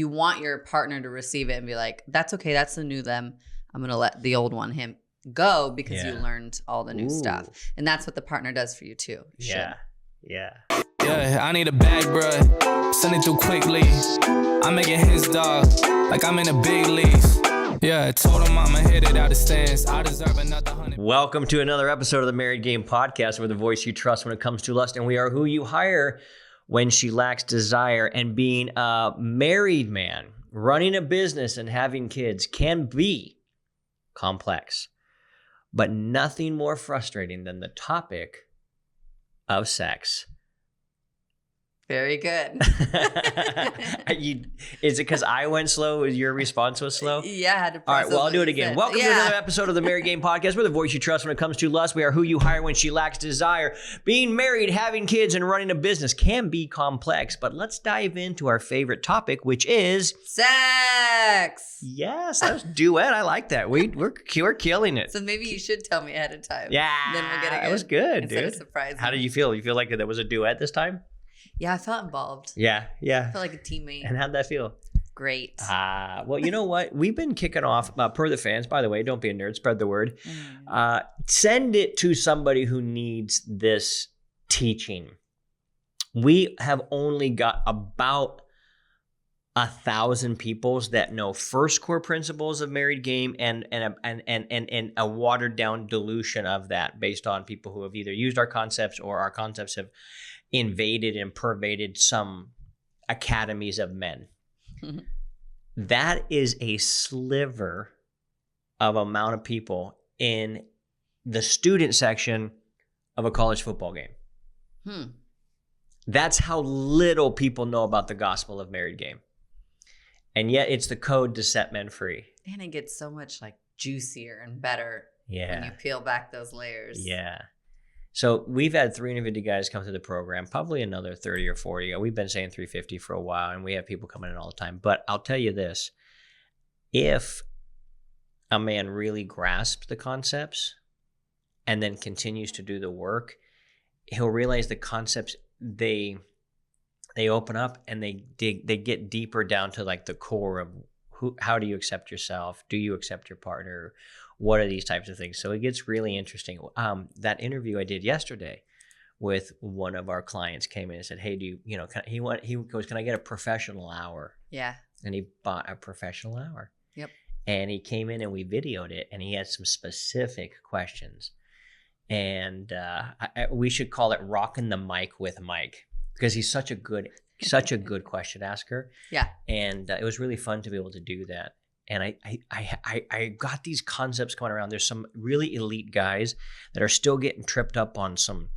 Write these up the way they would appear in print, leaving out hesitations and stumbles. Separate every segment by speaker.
Speaker 1: You want your partner to receive it and be like, that's okay, that's the new them. I'm going to let the old one, him, go because you learned all the new stuff. And that's what the partner does for you too.
Speaker 2: Yeah.
Speaker 3: Yeah, I need a bag, bruh. Send it through quickly. I'm making his dog like I'm in the big leagues. Yeah, I told him I'ma hit it out of stands. I deserve another 100.
Speaker 2: Welcome to another episode of the Married Game Podcast, where the voice you trust when it comes to lust, and we are who you hire when she lacks desire. And being a married man, running a business and having kids can be complex, but nothing more frustrating than the topic of sex.
Speaker 1: Very good.
Speaker 2: Is it because I went slow? Your response was slow?
Speaker 1: Yeah, I had to.
Speaker 2: All right, well, I'll do it again. Welcome to another episode of the Married Game Podcast, where the voice you trust when it comes to lust. We are who you hire when she lacks desire. Being married, having kids, and running a business can be complex, but let's dive into our favorite topic, which is
Speaker 1: sex.
Speaker 2: Yes, that was duet. I like that. We're killing it.
Speaker 1: So maybe you should tell me ahead of time.
Speaker 2: Yeah,
Speaker 1: then we'll get it.
Speaker 2: It was good,
Speaker 1: instead
Speaker 2: dude.
Speaker 1: Of surprising.
Speaker 2: How did you feel? You feel like there was a duet this time?
Speaker 1: Yeah, I felt involved.
Speaker 2: Yeah.
Speaker 1: I felt like a teammate.
Speaker 2: And how'd that feel?
Speaker 1: Great.
Speaker 2: Well, you know what? We've been kicking off, per the fans, by the way, don't be a nerd, spread the word. Send it to somebody who needs this teaching. We have only got about 1,000 people that know first core principles of married game and a watered down dilution of that based on people who have either used our concepts or our concepts have invaded and pervaded some academies of men. That is a sliver of amount of people in the student section of a college football game. That's how little people know about the gospel of married game. And yet it's the code to set men free.
Speaker 1: And it gets so much like juicier and better when you peel back those layers.
Speaker 2: Yeah. So we've had 350 guys come through the program, probably another 30 or 40. We've been saying 350 for a while, and we have people coming in all the time. But I'll tell you this, if a man really grasps the concepts and then continues to do the work, he'll realize the concepts, they open up and they get deeper down to like the core of how do you accept yourself? Do you accept your partner? What are these types of things? So it gets really interesting. That interview I did yesterday with one of our clients came in and said, "Hey, he goes, can I get a professional hour?"
Speaker 1: Yeah. And
Speaker 2: he bought a professional hour.
Speaker 1: Yep.
Speaker 2: And he came in and we videoed it, and he had some specific questions. And we should call it rocking the mic with Mike, because he's such a good question asker.
Speaker 1: Yeah. And
Speaker 2: it was really fun to be able to do that. And I got these concepts coming around. There's some really elite guys that are still getting tripped up on some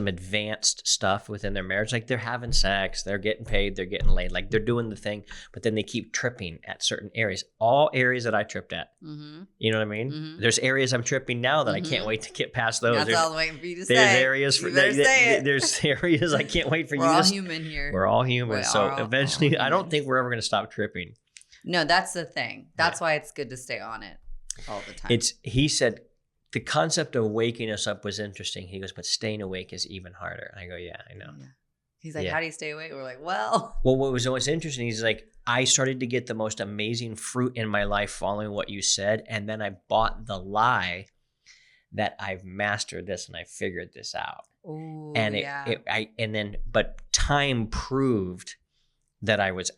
Speaker 2: advanced stuff within their marriage. Like they're having sex, they're getting paid, they're getting laid, like they're doing the thing, but then they keep tripping at certain areas. All areas that I tripped at. Mm-hmm. You know what I mean? Mm-hmm. There's areas I'm tripping now that I can't wait to get past those.
Speaker 1: That's all I'm waiting for you to
Speaker 2: say.
Speaker 1: There's
Speaker 2: areas I can't wait for you to say.
Speaker 1: We're all human here.
Speaker 2: We're all human. So eventually, I don't think we're ever going to stop tripping.
Speaker 1: No, that's the thing. That's why it's good to stay on it all the time.
Speaker 2: He said the concept of waking us up was interesting. He goes, but staying awake is even harder. And I go, yeah, I know. Yeah.
Speaker 1: He's like, how do you stay awake? We're like, well,
Speaker 2: what was always interesting, he's like, I started to get the most amazing fruit in my life following what you said. And then I bought the lie that I've mastered this and I figured this out.
Speaker 1: Ooh,
Speaker 2: and but time proved that I was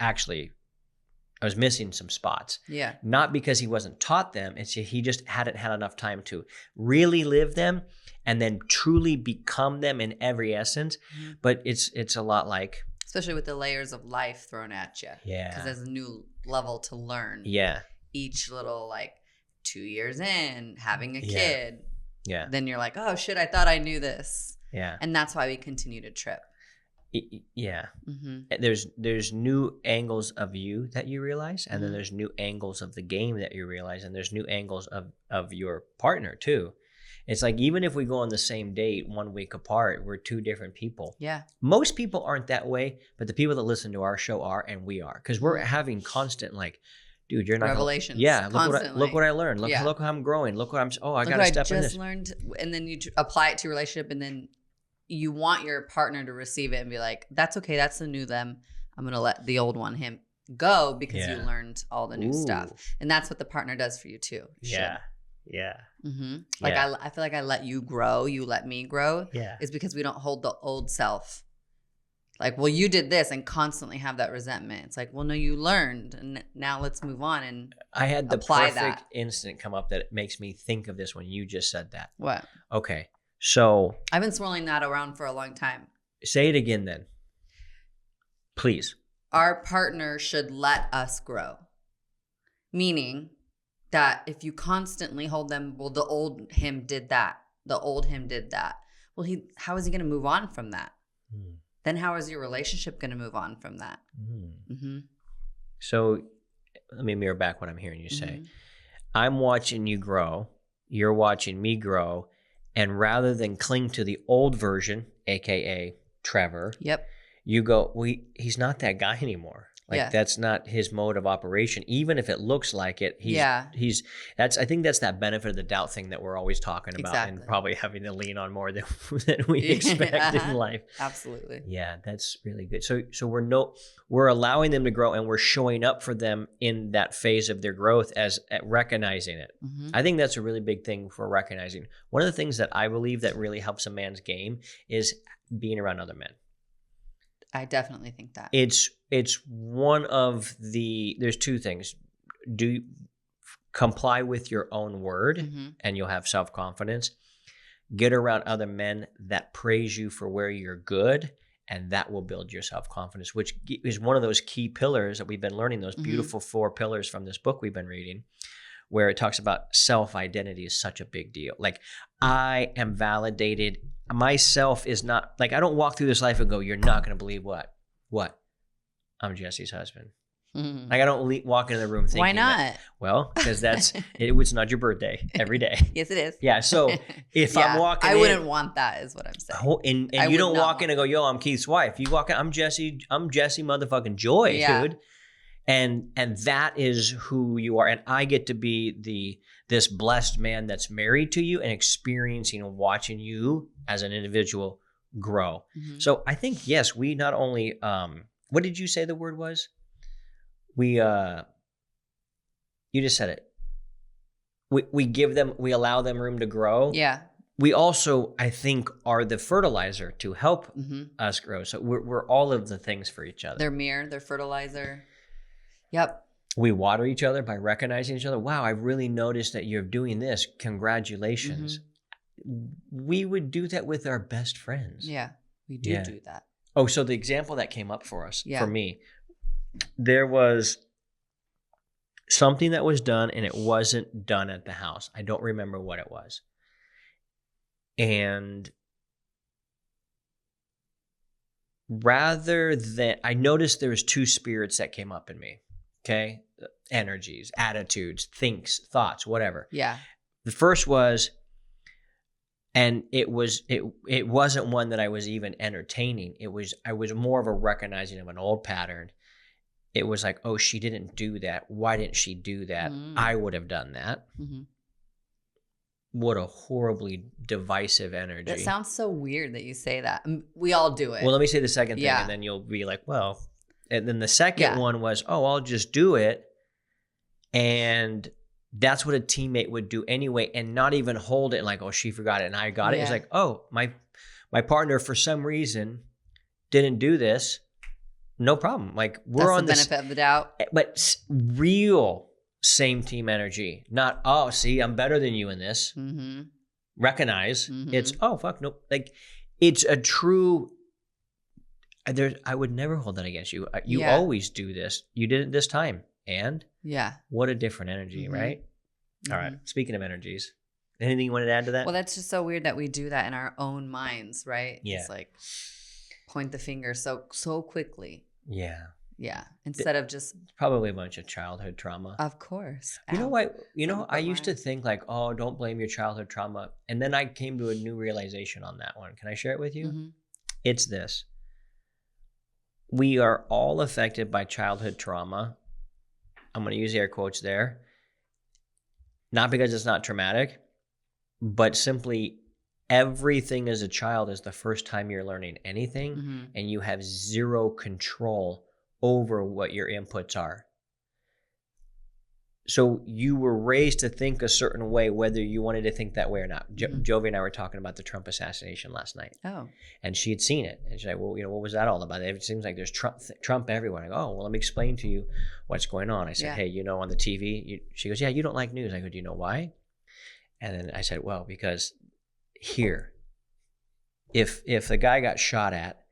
Speaker 2: missing some spots.
Speaker 1: Yeah.
Speaker 2: Not because he wasn't taught them. It's he just hadn't had enough time to really live them and then truly become them in every essence. Mm-hmm. But it's a lot like,
Speaker 1: especially with the layers of life thrown at you.
Speaker 2: Yeah.
Speaker 1: Because there's a new level to learn.
Speaker 2: Yeah.
Speaker 1: Each little 2 years in, having a kid.
Speaker 2: Yeah.
Speaker 1: Then you're like, oh shit, I thought I knew this.
Speaker 2: Yeah.
Speaker 1: And that's why we continue to trip.
Speaker 2: Yeah. Mm-hmm. There's new angles of you that you realize, and then there's new angles of the game that you realize, and there's new angles of your partner too. It's like, even if we go on the same date 1 week apart, we're two different people.
Speaker 1: Yeah.
Speaker 2: Most people aren't that way, but the people that listen to our show are, and we are, because we're having constant dude, you're not
Speaker 1: revelations.
Speaker 2: Look what I learned. Look how I'm growing. Look what I got to step in this.
Speaker 1: I just learned, and then you apply it to your relationship, and then you want your partner to receive it and be like, that's okay, that's the new them. I'm going to let the old one, him, go because you learned all the new stuff. And that's what the partner does for you too.
Speaker 2: Yeah.
Speaker 1: Like I feel like I let you grow, you let me grow.
Speaker 2: Yeah.
Speaker 1: Is because we don't hold the old self. Like, well, you did this, and constantly have that resentment. It's like, well, no, you learned, and now let's move on and
Speaker 2: I had the
Speaker 1: apply
Speaker 2: perfect
Speaker 1: that.
Speaker 2: instant come up that makes me think of this when you just said that.
Speaker 1: What?
Speaker 2: Okay, so
Speaker 1: I've been swirling that around for a long time.
Speaker 2: Say it again then, please.
Speaker 1: Our partner should let us grow, meaning that if you constantly hold them, well, the old him did that. The old him did that. Well, how is he going to move on from that? Then how is your relationship going to move on from that?
Speaker 2: So let me mirror back what I'm hearing you say. I'm watching you grow. You're watching me grow. And rather than cling to the old version, AKA Trevor, you go, he's not that guy anymore. Like that's not his mode of operation. Even if it looks like it, I think that's that benefit of the doubt thing that we're always talking about and probably having to lean on more than we expect in life.
Speaker 1: Absolutely.
Speaker 2: Yeah, that's really good. So we're allowing them to grow, and we're showing up for them in that phase of their growth as at recognizing it. I think that's a really big thing for recognizing. One of the things that I believe that really helps a man's game is being around other men.
Speaker 1: I definitely think that.
Speaker 2: It's one of there's two things. Do comply with your own word and you'll have self-confidence. Get around other men that praise you for where you're good, and that will build your self-confidence, which is one of those key pillars that we've been learning, those beautiful 4 pillars from this book we've been reading, where it talks about self-identity is such a big deal. Like, I am validated. Myself is not, like, I don't walk through this life and go, you're not going to believe what? I'm Jesse's husband. Like, I don't walk into the room thinking,
Speaker 1: why not?
Speaker 2: That, well, because it's not your birthday every day.
Speaker 1: Yes, it is.
Speaker 2: Yeah. So if I'm walking
Speaker 1: I wouldn't want that, is what I'm saying.
Speaker 2: And you don't walk in and go, yo, I'm Keith's wife. You walk in, I'm Jesse motherfucking Joy, dude. And that is who you are. And I get to be this blessed man that's married to you and experiencing and watching you as an individual grow. So I think, yes, we not only, what did you say the word was? You just said it. We allow them room to grow.
Speaker 1: Yeah.
Speaker 2: We also, I think, are the fertilizer to help us grow. So we're all of the things for each other.
Speaker 1: Their mirror, their fertilizer. Yep.
Speaker 2: We water each other by recognizing each other. Wow, I really noticed that you're doing this. Congratulations. We would do that with our best friends.
Speaker 1: Yeah, we do that.
Speaker 2: Oh, so the example that came up for us, for me, there was something that was done and it wasn't done at the house. I don't remember what it was. And rather than, I noticed there was 2 spirits that came up in me. Okay. Energies, attitudes, thoughts, whatever.
Speaker 1: Yeah.
Speaker 2: The first was, and it wasn't one that I was even entertaining. I was more of a recognizing of an old pattern. It was like, oh, she didn't do that. Why didn't she do that? I would have done that. What a horribly divisive energy.
Speaker 1: It sounds so weird that you say that. We all do it.
Speaker 2: Well, let me say the second thing, and then you'll be like, well. And then the second one was, oh, I'll just do it. And that's what a teammate would do anyway, and not even hold it like, oh, she forgot it and I got it. It's like, oh, my partner for some reason didn't do this. No problem. Like, we're
Speaker 1: that's
Speaker 2: on
Speaker 1: the benefit of the doubt.
Speaker 2: But real same team energy. Not, oh, see, I'm better than you in this. Recognize. It's, oh, fuck, nope. Like, it's a true... I would never hold that against you. You always do this. You did it this time. And what a different energy, right? All right. Speaking of energies, anything you wanted to add to that?
Speaker 1: Well, that's just so weird that we do that in our own minds, right?
Speaker 2: Yeah.
Speaker 1: It's like point the finger so quickly.
Speaker 2: Yeah.
Speaker 1: Yeah. Instead of just
Speaker 2: probably a bunch of childhood trauma.
Speaker 1: Of course.
Speaker 2: You know what? I used to think like, oh, don't blame your childhood trauma. And then I came to a new realization on that one. Can I share it with you? It's this. We are all affected by childhood trauma. I'm going to use air quotes there. Not because it's not traumatic, but simply everything as a child is the first time you're learning anything, and you have zero control over what your inputs are. So you were raised to think a certain way, whether you wanted to think that way or not. Jovi and I were talking about the Trump assassination last night.
Speaker 1: Oh.
Speaker 2: And she had seen it. And she's like, well, what was that all about? It seems like there's Trump everywhere. I go, oh, well, let me explain to you what's going on. I said, hey, on the TV, she goes, yeah, you don't like news. I go, do you know why? And then I said, well, because here, if the guy got shot at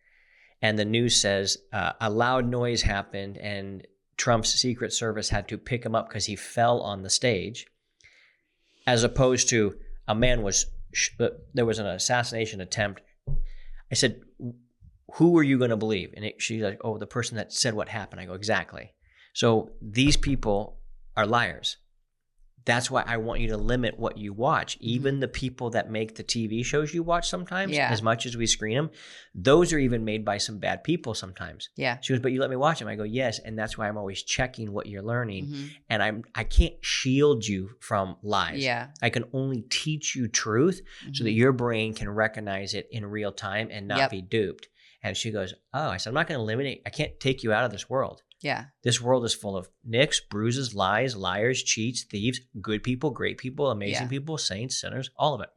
Speaker 2: and the news says a loud noise happened and Trump's Secret Service had to pick him up because he fell on the stage, as opposed to a man there was an assassination attempt. I said, who are you going to believe? And she's like, oh, the person that said what happened. I go, exactly. So these people are liars. That's why I want you to limit what you watch. Even the people that make the TV shows you watch sometimes, as much as we screen them, those are even made by some bad people sometimes.
Speaker 1: Yeah.
Speaker 2: She goes, but you let me watch them. I go, yes. And that's why I'm always checking what you're learning. And I can't shield you from lies.
Speaker 1: Yeah.
Speaker 2: I can only teach you truth so that your brain can recognize it in real time and not be duped. And she goes, oh, I said, I'm not going to eliminate. I can't take you out of this world.
Speaker 1: Yeah.
Speaker 2: This world is full of nicks, bruises, lies, liars, cheats, thieves, good people, great people, amazing people, saints, sinners, all of it.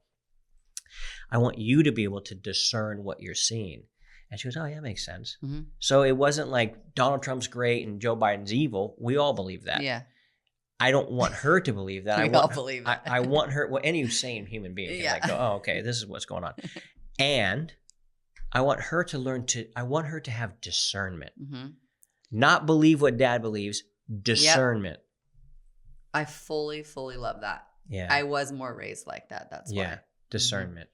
Speaker 2: I want you to be able to discern what you're seeing. And she goes, oh, yeah, makes sense. So it wasn't like Donald Trump's great and Joe Biden's evil. We all believe that.
Speaker 1: Yeah.
Speaker 2: I don't want her to believe that.
Speaker 1: We all believe that.
Speaker 2: I want her, well, any sane human being can like go, oh, okay, this is what's going on. And I want her to have discernment. Not believe what dad believes, discernment.
Speaker 1: I fully love that.
Speaker 2: Yeah.
Speaker 1: I was more raised like that. That's why.
Speaker 2: Yeah, discernment,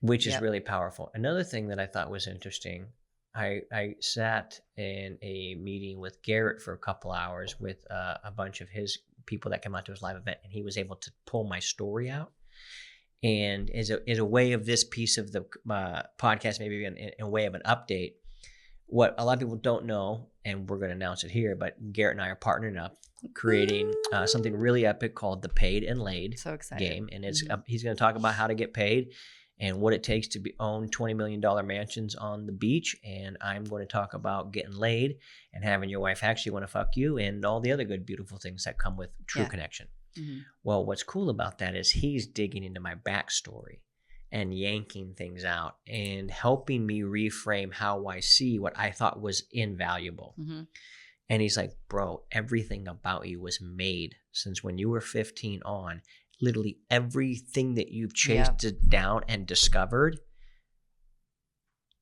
Speaker 2: which is really powerful. Another thing that I thought was interesting, I sat in a meeting with Garrett for a couple hours with a bunch of his people that came out to his live event, and he was able to pull my story out. And as a way of this piece of the podcast, maybe in a way of an update, what a lot of people don't know, and we're going to announce it here, but Garrett and I are partnering up, creating something really epic called the Paid and Laid game. And it's he's going to talk about how to get paid and what it takes to own $20 million mansions on the beach. And I'm going to talk about getting laid and having your wife actually want to fuck you and all the other good, beautiful things that come with true connection. Well, what's cool about that is he's digging into my backstory and yanking things out and helping me reframe how I see what I thought was invaluable. And he's like, bro, everything about you was made since when you were 15 on. Literally everything that you've chased down and discovered,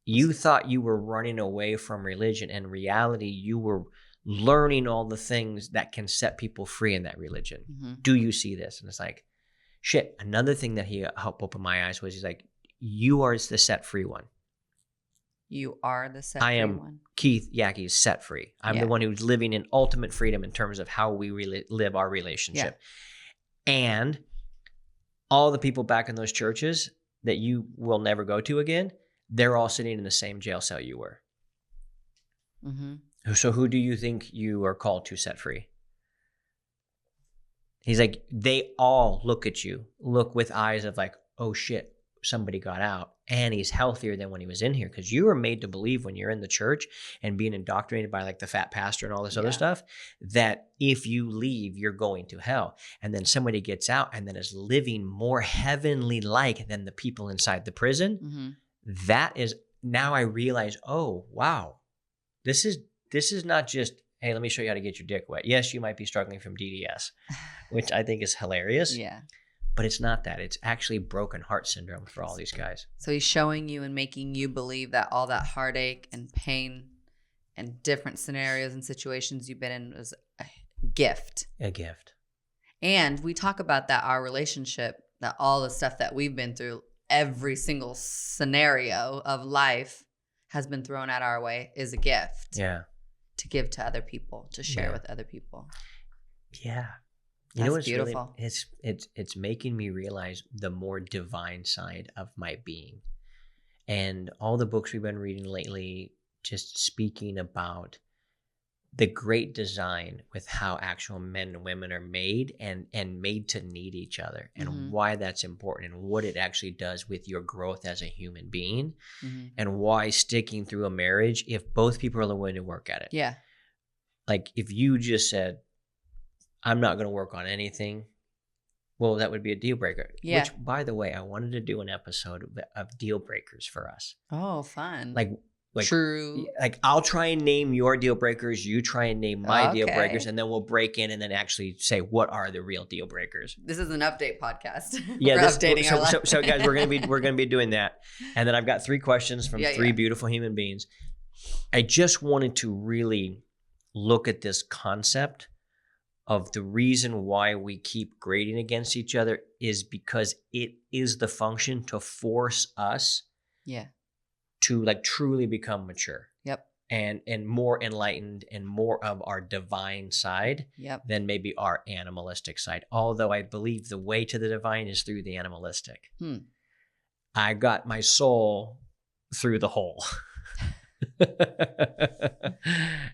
Speaker 2: you thought you were running away from religion. In reality, you were learning all the things that can set people free in that religion. Do you see this? And it's like, shit. Another thing that he helped open my eyes was he's like, you are the set free one.
Speaker 1: You are the set free one. I am
Speaker 2: Keith Yackey's set free. I'm the one who's living in ultimate freedom in terms of how we live our relationship. And all the people back in those churches that you will never go to again, they're all sitting in the same jail cell you were. So who do you think you are called to set free? He's like, they all look at you, look with eyes of like, oh shit, somebody got out. And he's healthier than when he was in here, because you were made to believe when you're in the church and being indoctrinated by like the fat pastor and all this other stuff, that if you leave, you're going to hell. And then somebody gets out and then is living more heavenly like than the people inside the prison. That is, now I realize, oh, wow, this is not just, hey, let me show you how to get your dick wet. Yes, you might be struggling from DDS, which I think is hilarious. But it's not that. It's actually broken heart syndrome for all these guys.
Speaker 1: So he's showing you and making you believe that all that heartache and pain and different scenarios and situations you've been in was a gift.
Speaker 2: A gift.
Speaker 1: And we talk about that, our relationship, that all the stuff that we've been through, every single scenario of life has been thrown at our way is a gift. To give to other people, to share with other people.
Speaker 2: You know what's
Speaker 1: beautiful.
Speaker 2: Really, it's making me realize the more divine side of my being. And all the books we've been reading lately, just speaking about the great design with how actual men and women are made and made to need each other, and why that's important, and what it actually does with your growth as a human being, and why sticking through a marriage, if both people are willing to work at it.
Speaker 1: Yeah.
Speaker 2: Like if you just said, I'm not going to work on anything, well, that would be a deal breaker.
Speaker 1: Yeah.
Speaker 2: Which, by the way, I wanted to do an episode of deal breakers for us.
Speaker 1: Oh, fun.
Speaker 2: Like
Speaker 1: true.
Speaker 2: Like I'll try and name your deal breakers, you try and name my deal breakers, and then we'll break in and then actually say what are the real deal breakers.
Speaker 1: This is an update podcast.
Speaker 2: Yeah,
Speaker 1: we're updating our life.
Speaker 2: So guys, we're gonna be doing that. And then I've got 3 questions from 3 beautiful human beings. I just wanted to really look at this concept of the reason why we keep grading against each other is because it is the function to force us to like truly become mature.
Speaker 1: Yep.
Speaker 2: And more enlightened and more of our divine side than maybe our animalistic side. Although I believe the way to the divine is through the animalistic. I got my soul through the hole.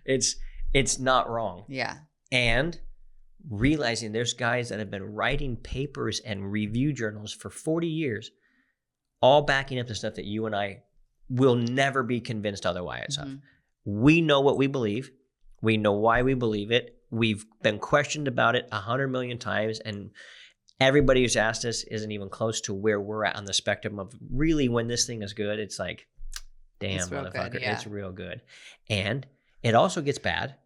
Speaker 2: It's not wrong.
Speaker 1: Yeah.
Speaker 2: And realizing there's guys that have been writing papers and review journals for 40 years, all backing up the stuff that you and I will never be convinced otherwise of. We know what we believe. We know why we believe it. We've been questioned about it 100 million times, and everybody who's asked us isn't even close to where we're at on the spectrum of really when this thing is good. It's like, damn, it's motherfucker, good, it's real good. And it also gets bad.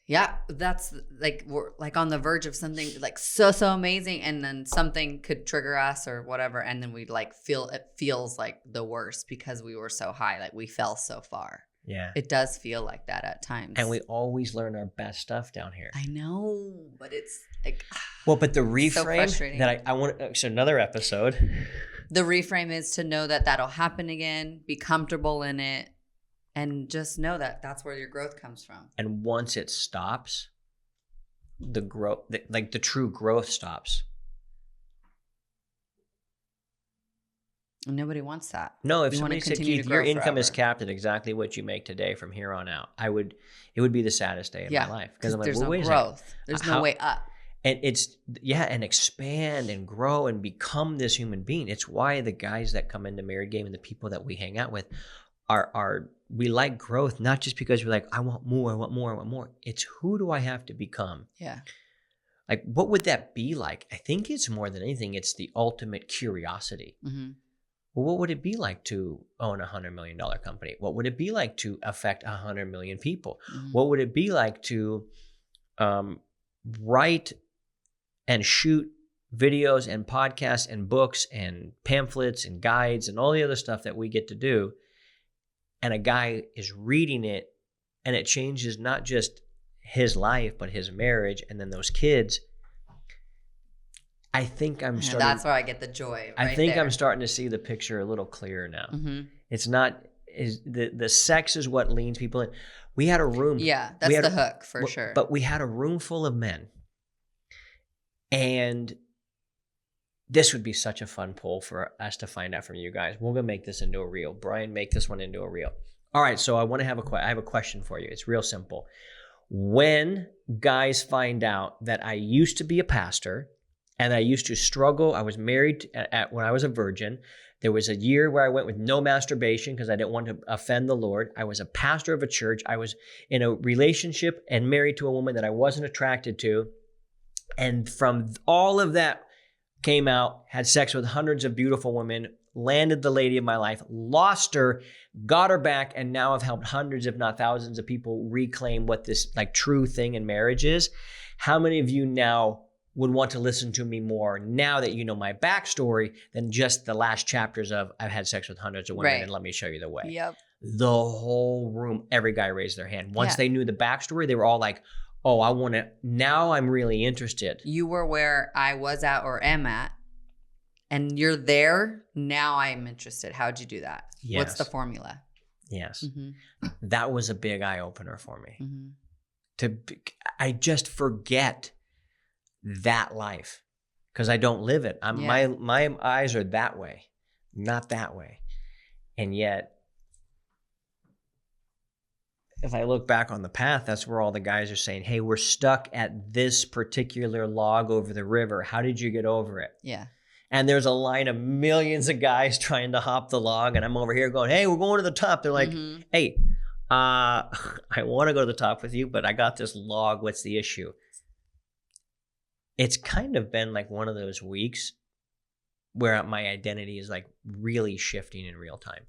Speaker 1: Yeah, that's like we're like on the verge of something like so amazing, and then something could trigger us or whatever, and then we like it feels like the worst because we were so high, like we fell so far.
Speaker 2: Yeah,
Speaker 1: it does feel like that at times.
Speaker 2: And we always learn our best stuff down here.
Speaker 1: I know, but it's like
Speaker 2: but the reframe
Speaker 1: so
Speaker 2: that I want. So another episode.
Speaker 1: The reframe is to know that that'll happen again. Be comfortable in it. And just know that that's where your growth comes from.
Speaker 2: And once it stops, the growth, like the true growth stops.
Speaker 1: And nobody wants that.
Speaker 2: No, if somebody said, Keith, your income
Speaker 1: forever.
Speaker 2: is capped at exactly what you make today from here on out, it would be the saddest day of my life.
Speaker 1: Because
Speaker 2: I'm like,
Speaker 1: there's
Speaker 2: well,
Speaker 1: no growth. There's no way up.
Speaker 2: And and expand and grow and become this human being. It's why the guys that come into Married Game and the people that we hang out with we like growth, not just because we're like, I want more, I want more, I want more. It's who do I have to become? Yeah. Like, what would that be like? I think it's more than anything, it's the ultimate curiosity. Well, what would it be like to own $100 million company? What would it be like to affect 100 million people? What would it be like to write and shoot videos and podcasts and books and pamphlets and guides and all the other stuff that we get to do? And a guy is reading it and it changes not just his life, but his marriage and then those kids. I think I'm starting.
Speaker 1: That's where I get the joy.
Speaker 2: I think I'm starting to see the picture a little clearer now. It's not the sex is what leans people in. We had a room.
Speaker 1: Yeah, that's the hook for sure.
Speaker 2: But we had a room full of men. And this would be such a fun poll for us to find out from you guys. We're going to make this into a reel. Brian, make this one into a reel. All right, so I have a question for you. It's real simple. When guys find out that I used to be a pastor and I used to struggle, I was married when I was a virgin. There was a year where I went with no masturbation because I didn't want to offend the Lord. I was a pastor of a church. I was in a relationship and married to a woman that I wasn't attracted to. And from all of that, came out, had sex with hundreds of beautiful women, landed the lady of my life, lost her, got her back, and now I've helped hundreds, if not thousands of people reclaim what this like true thing in marriage is. How many of you now would want to listen to me more now that you know my backstory than just the last chapters of I've had sex with hundreds of women and let me show you the way?
Speaker 1: Yep.
Speaker 2: The whole room, every guy raised their hand. Once they knew the backstory, they were all like, oh, I want to, now I'm really interested.
Speaker 1: You were where I was at or am at, and you're there. Now I'm interested. How'd you do that?
Speaker 2: Yes.
Speaker 1: What's the formula?
Speaker 2: Yes. That was a big eye opener for me. I just forget that life because I don't live it. My eyes are that way, not that way. And yet, if I look back on the path, that's where all the guys are saying, hey, we're stuck at this particular log over the river. How did you get over it?
Speaker 1: Yeah.
Speaker 2: And there's a line of millions of guys trying to hop the log. And I'm over here going, hey, we're going to the top. They're like, hey, I want to go to the top with you, but I got this log. What's the issue? It's kind of been like one of those weeks where my identity is like really shifting in real time.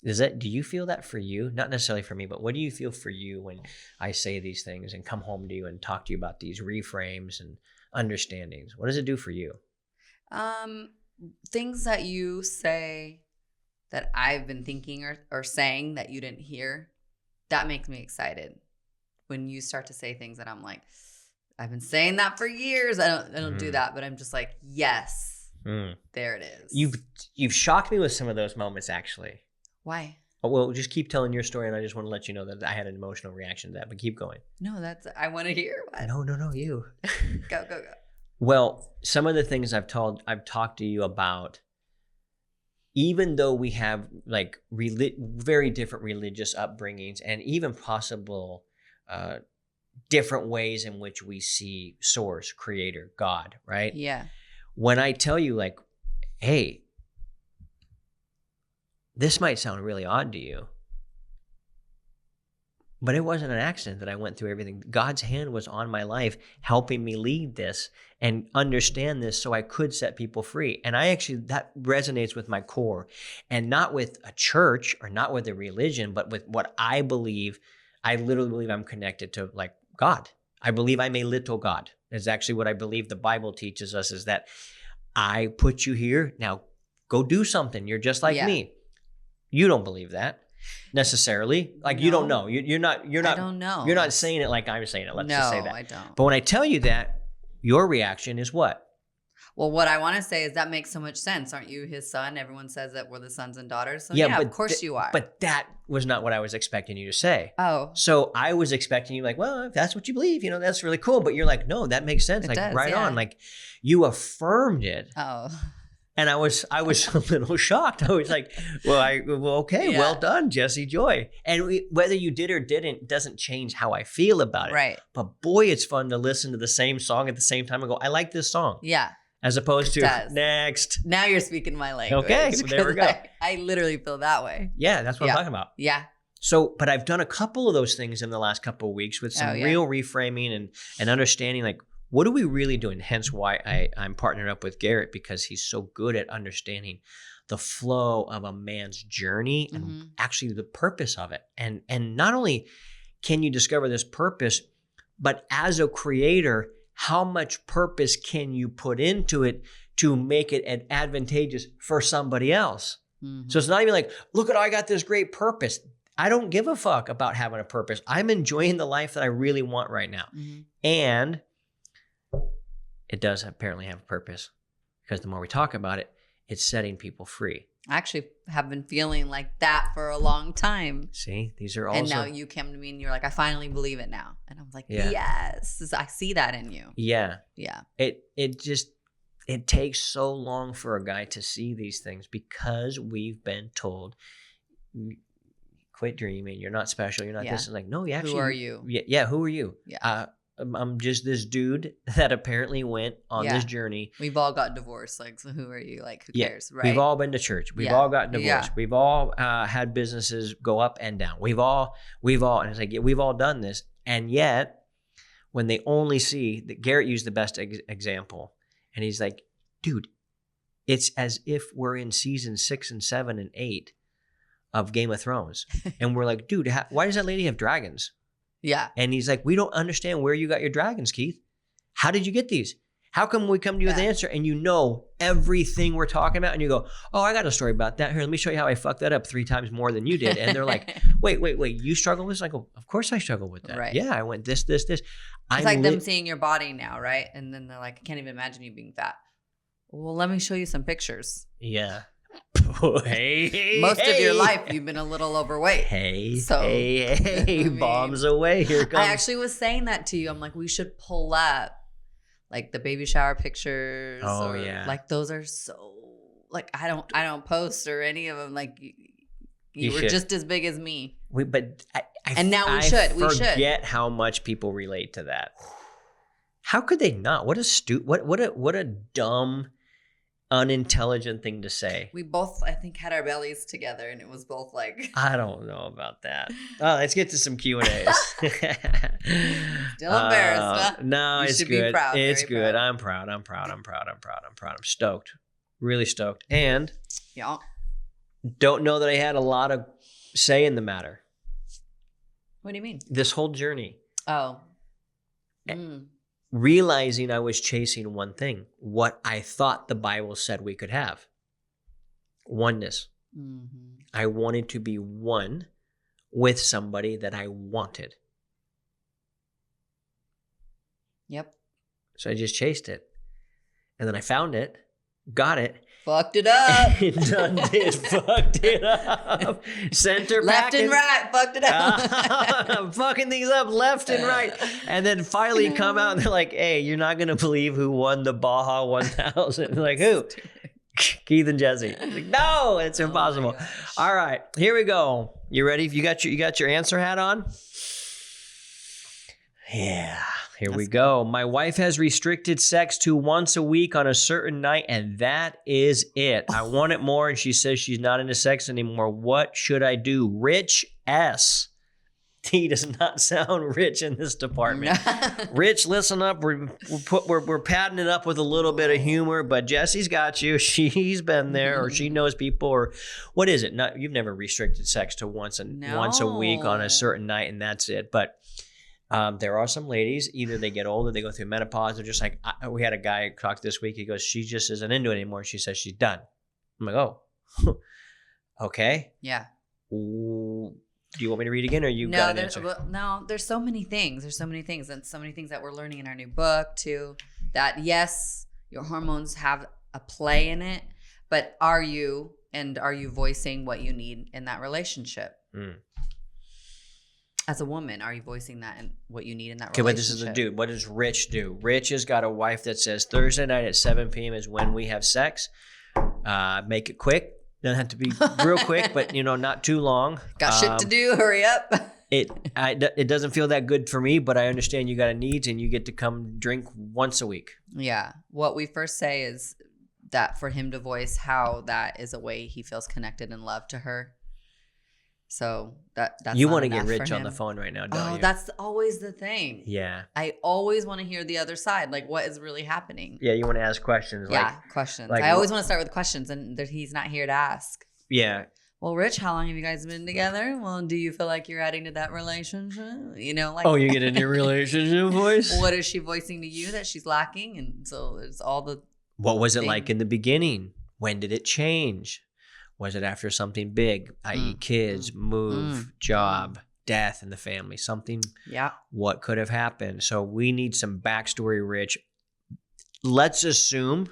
Speaker 2: Do you feel that for you? Not necessarily for me, but what do you feel for you when I say these things and come home to you and talk to you about these reframes and understandings? What does it do for you?
Speaker 1: Things that you say that I've been thinking or saying that you didn't hear, that makes me excited. When you start to say things that I'm like, I've been saying that for years. I don't do that, but I'm just like, yes, there it is.
Speaker 2: You've shocked me with some of those moments, actually.
Speaker 1: Why?
Speaker 2: Oh, well, just keep telling your story, and I just want to let you know that I had an emotional reaction to that, but keep going.
Speaker 1: No, I want to hear. What?
Speaker 2: No, you.
Speaker 1: Go.
Speaker 2: Well, some of the things I've talked to you about, even though we have like very different religious upbringings and even possible different ways in which we see source, creator, God, right?
Speaker 1: Yeah.
Speaker 2: When I tell you like, hey, this might sound really odd to you, but it wasn't an accident that I went through everything. God's hand was on my life, helping me lead this and understand this so I could set people free. And that resonates with my core, and not with a church or not with a religion, but with what I believe. I literally believe I'm connected to like God. I believe I'm a little God. That's actually what I believe the Bible teaches us, is that I put you here. Now go do something. You're just like me. You don't believe that necessarily. Like, you don't know. You're not. I don't know. You're not saying it like I'm saying it. Let's just say that.
Speaker 1: No, I don't.
Speaker 2: But when I tell you that, your reaction is what?
Speaker 1: Well, what I want to say is that makes so much sense. Aren't you his son? Everyone says that we're the sons and daughters. So yeah, of course you are.
Speaker 2: But that was not what I was expecting you to say.
Speaker 1: Oh.
Speaker 2: So I was expecting you like, well, if that's what you believe, that's really cool. But you're like, no, that makes sense. It does, on. Like, you affirmed it.
Speaker 1: Oh.
Speaker 2: And I was a little shocked. I was like, okay, well done, Jesse Joy. And whether you did or didn't doesn't change how I feel about it.
Speaker 1: Right.
Speaker 2: But boy, it's fun to listen to the same song at the same time and go, I like this song.
Speaker 1: Yeah.
Speaker 2: As opposed to next.
Speaker 1: Now you're speaking my language.
Speaker 2: Okay, so there we go.
Speaker 1: I literally feel that way.
Speaker 2: Yeah, that's what I'm talking about.
Speaker 1: Yeah.
Speaker 2: So, but I've done a couple of those things in the last couple of weeks with some real reframing and understanding, like, what are we really doing? Hence why I'm partnered up with Garrett, because he's so good at understanding the flow of a man's journey and actually the purpose of it. And not only can you discover this purpose, but as a creator, how much purpose can you put into it to make it advantageous for somebody else? So it's not even like, look at, I got this great purpose. I don't give a fuck about having a purpose. I'm enjoying the life that I really want right now. And it does apparently have a purpose, because the more we talk about it, it's setting people free. I actually
Speaker 1: have been feeling like that for a long time.
Speaker 2: See, these are also...
Speaker 1: And now you came to me and you're like, I finally believe it now. And I'm like, yes, I see that in you.
Speaker 2: Yeah.
Speaker 1: Yeah.
Speaker 2: It takes so long for a guy to see these things, because we've been told, quit dreaming, you're not special, you're not this. And like, no, you actually...
Speaker 1: Who are you?
Speaker 2: Yeah, who are you?
Speaker 1: Yeah.
Speaker 2: I'm just this dude that apparently went on this journey.
Speaker 1: We've all got divorced. Like, so who are you? Like, who cares, right?
Speaker 2: We've all been to church. We've all got divorced. We've all had businesses go up and down. We've all, and it's like, we've all done this. And yet, when they only see that, Garrett used the best example. And he's like, dude, it's as if we're in season 6 and 7 and 8 of Game of Thrones. And we're like, dude, why does that lady have dragons?
Speaker 1: Yeah.
Speaker 2: And he's like, we don't understand where you got your dragons, Keith. How did you get these? How come we come to you with an answer and you know everything we're talking about? And you go, oh, I got a story about that. Here, let me show you how I fucked that up 3 times more than you did. And they're like, wait, you struggle with this? I go, of course I struggle with that.
Speaker 1: Right.
Speaker 2: Yeah, I went this. It's
Speaker 1: like them seeing your body now, right? And then they're like, I can't even imagine you being fat. Well, let me show you some pictures.
Speaker 2: Yeah.
Speaker 1: Most of your life you've been a little overweight.
Speaker 2: Hey, bombs away. Here comes.
Speaker 1: I actually was saying that to you. I'm like, we should pull up like the baby shower pictures.
Speaker 2: Oh, yeah.
Speaker 1: Like, those are so, like, I don't post or any of them. Like, You were
Speaker 2: should.
Speaker 1: just as big as me.
Speaker 2: And
Speaker 1: now we
Speaker 2: I
Speaker 1: should.
Speaker 2: forget how much people relate to that. How could they not? What a dumb, unintelligent thing to say.
Speaker 1: We both, I think, had our bellies together, and it was both like.
Speaker 2: I don't know about that. Oh, let's get to some Q&As.
Speaker 1: Still embarrassed, huh?
Speaker 2: No,
Speaker 1: You
Speaker 2: it's
Speaker 1: should be
Speaker 2: good.
Speaker 1: proud,
Speaker 2: It's
Speaker 1: very
Speaker 2: good.
Speaker 1: proud.
Speaker 2: I'm proud. I'm stoked. Really stoked. And
Speaker 1: Yeah.
Speaker 2: don't know that I had a lot of say in the matter.
Speaker 1: What do you mean?
Speaker 2: This whole journey.
Speaker 1: Oh.
Speaker 2: Realizing I was chasing one thing, what I thought the Bible said we could have. Oneness.
Speaker 1: Mm-hmm.
Speaker 2: I wanted to be one with somebody that I wanted.
Speaker 1: Yep.
Speaker 2: So I just chased it. And then I found it, got it.
Speaker 1: Fucked it up.
Speaker 2: Done did. Fucked it up. Center
Speaker 1: Left
Speaker 2: packing.
Speaker 1: and right. Fucked it up.
Speaker 2: Fucking things up left and right. And then finally come out and they're like, hey, you're not going to believe who won the Baja 1000. Like, who? Keith and Jesse. Like, no, it's impossible. All right, here we go. You ready? You got your answer hat on? Yeah. Here we go. My wife has restricted sex to once a week on a certain night, and that is it. I want it more, and she says she's not into sex anymore. What should I do? Rich S. He does not sound rich in this department. Rich, listen up. We're padding it up with a little bit of humor, but Jesse's got you. She's been there, or she knows people, or what is it? You've never restricted sex to once a week on a certain night, and that's it. But there are some ladies, either they get older, they go through menopause, or just like, we had a guy talk this week. He goes, she just isn't into it anymore. She says she's done. I'm like, oh, okay.
Speaker 1: Yeah.
Speaker 2: Ooh. Do you want me to read again, or you got an answer?
Speaker 1: No, there's so many things. And so many things that we're learning in our new book too. That yes, your hormones have a play in it, but are you voicing what you need in that relationship? As a woman, are you voicing that and what you need in that relationship? Okay,
Speaker 2: but this is the dude. What does Rich do? Rich has got a wife that says Thursday night at 7 p.m. is when we have sex. Make it quick. Doesn't have to be real quick, but not too long.
Speaker 1: Got shit to do. Hurry up.
Speaker 2: It doesn't feel that good for me, but I understand you got a needs, and you get to come drink once a week.
Speaker 1: Yeah. What we first say is that for him to voice how that is a way he feels connected and loved to her. So that's
Speaker 2: you want to get Rich on the phone right now, don't you?
Speaker 1: Oh, that's always the thing.
Speaker 2: Yeah.
Speaker 1: I always want to hear the other side, like what is really happening.
Speaker 2: Yeah, you want to ask questions.
Speaker 1: Questions.
Speaker 2: Like,
Speaker 1: I always want to start with questions, and he's not here to ask.
Speaker 2: Yeah.
Speaker 1: Well, Rich, how long have you guys been together? Well, do you feel like you're adding to that relationship?
Speaker 2: Oh, you get in your relationship voice?
Speaker 1: What is she voicing to you that she's lacking? And so it's all the.
Speaker 2: What was it like in the beginning? When did it change? Was it after something big, i.e. kids, move, job, death in the family, something?
Speaker 1: Yeah.
Speaker 2: What could have happened? So we need some backstory, Rich. Let's assume.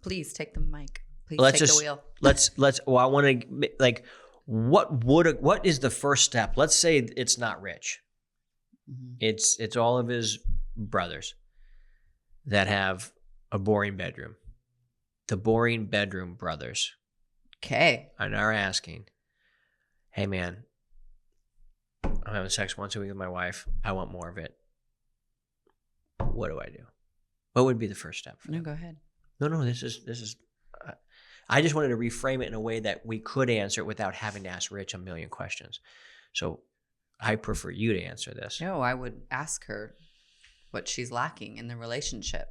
Speaker 1: Please take the mic. Please take the wheel.
Speaker 2: I want to, what is the first step? Let's say it's not Rich. Mm-hmm. It's all of his brothers that have a boring bedroom. The boring bedroom brothers.
Speaker 1: Okay.
Speaker 2: And are asking, hey man, I'm having sex once a week with my wife. I want more of it. What do I do? What would be the first step?
Speaker 1: No, go ahead.
Speaker 2: No, this is. I just wanted to reframe it in a way that we could answer it without having to ask Rich a million questions. So I prefer you to answer this.
Speaker 1: No, I would ask her what she's lacking in the relationship.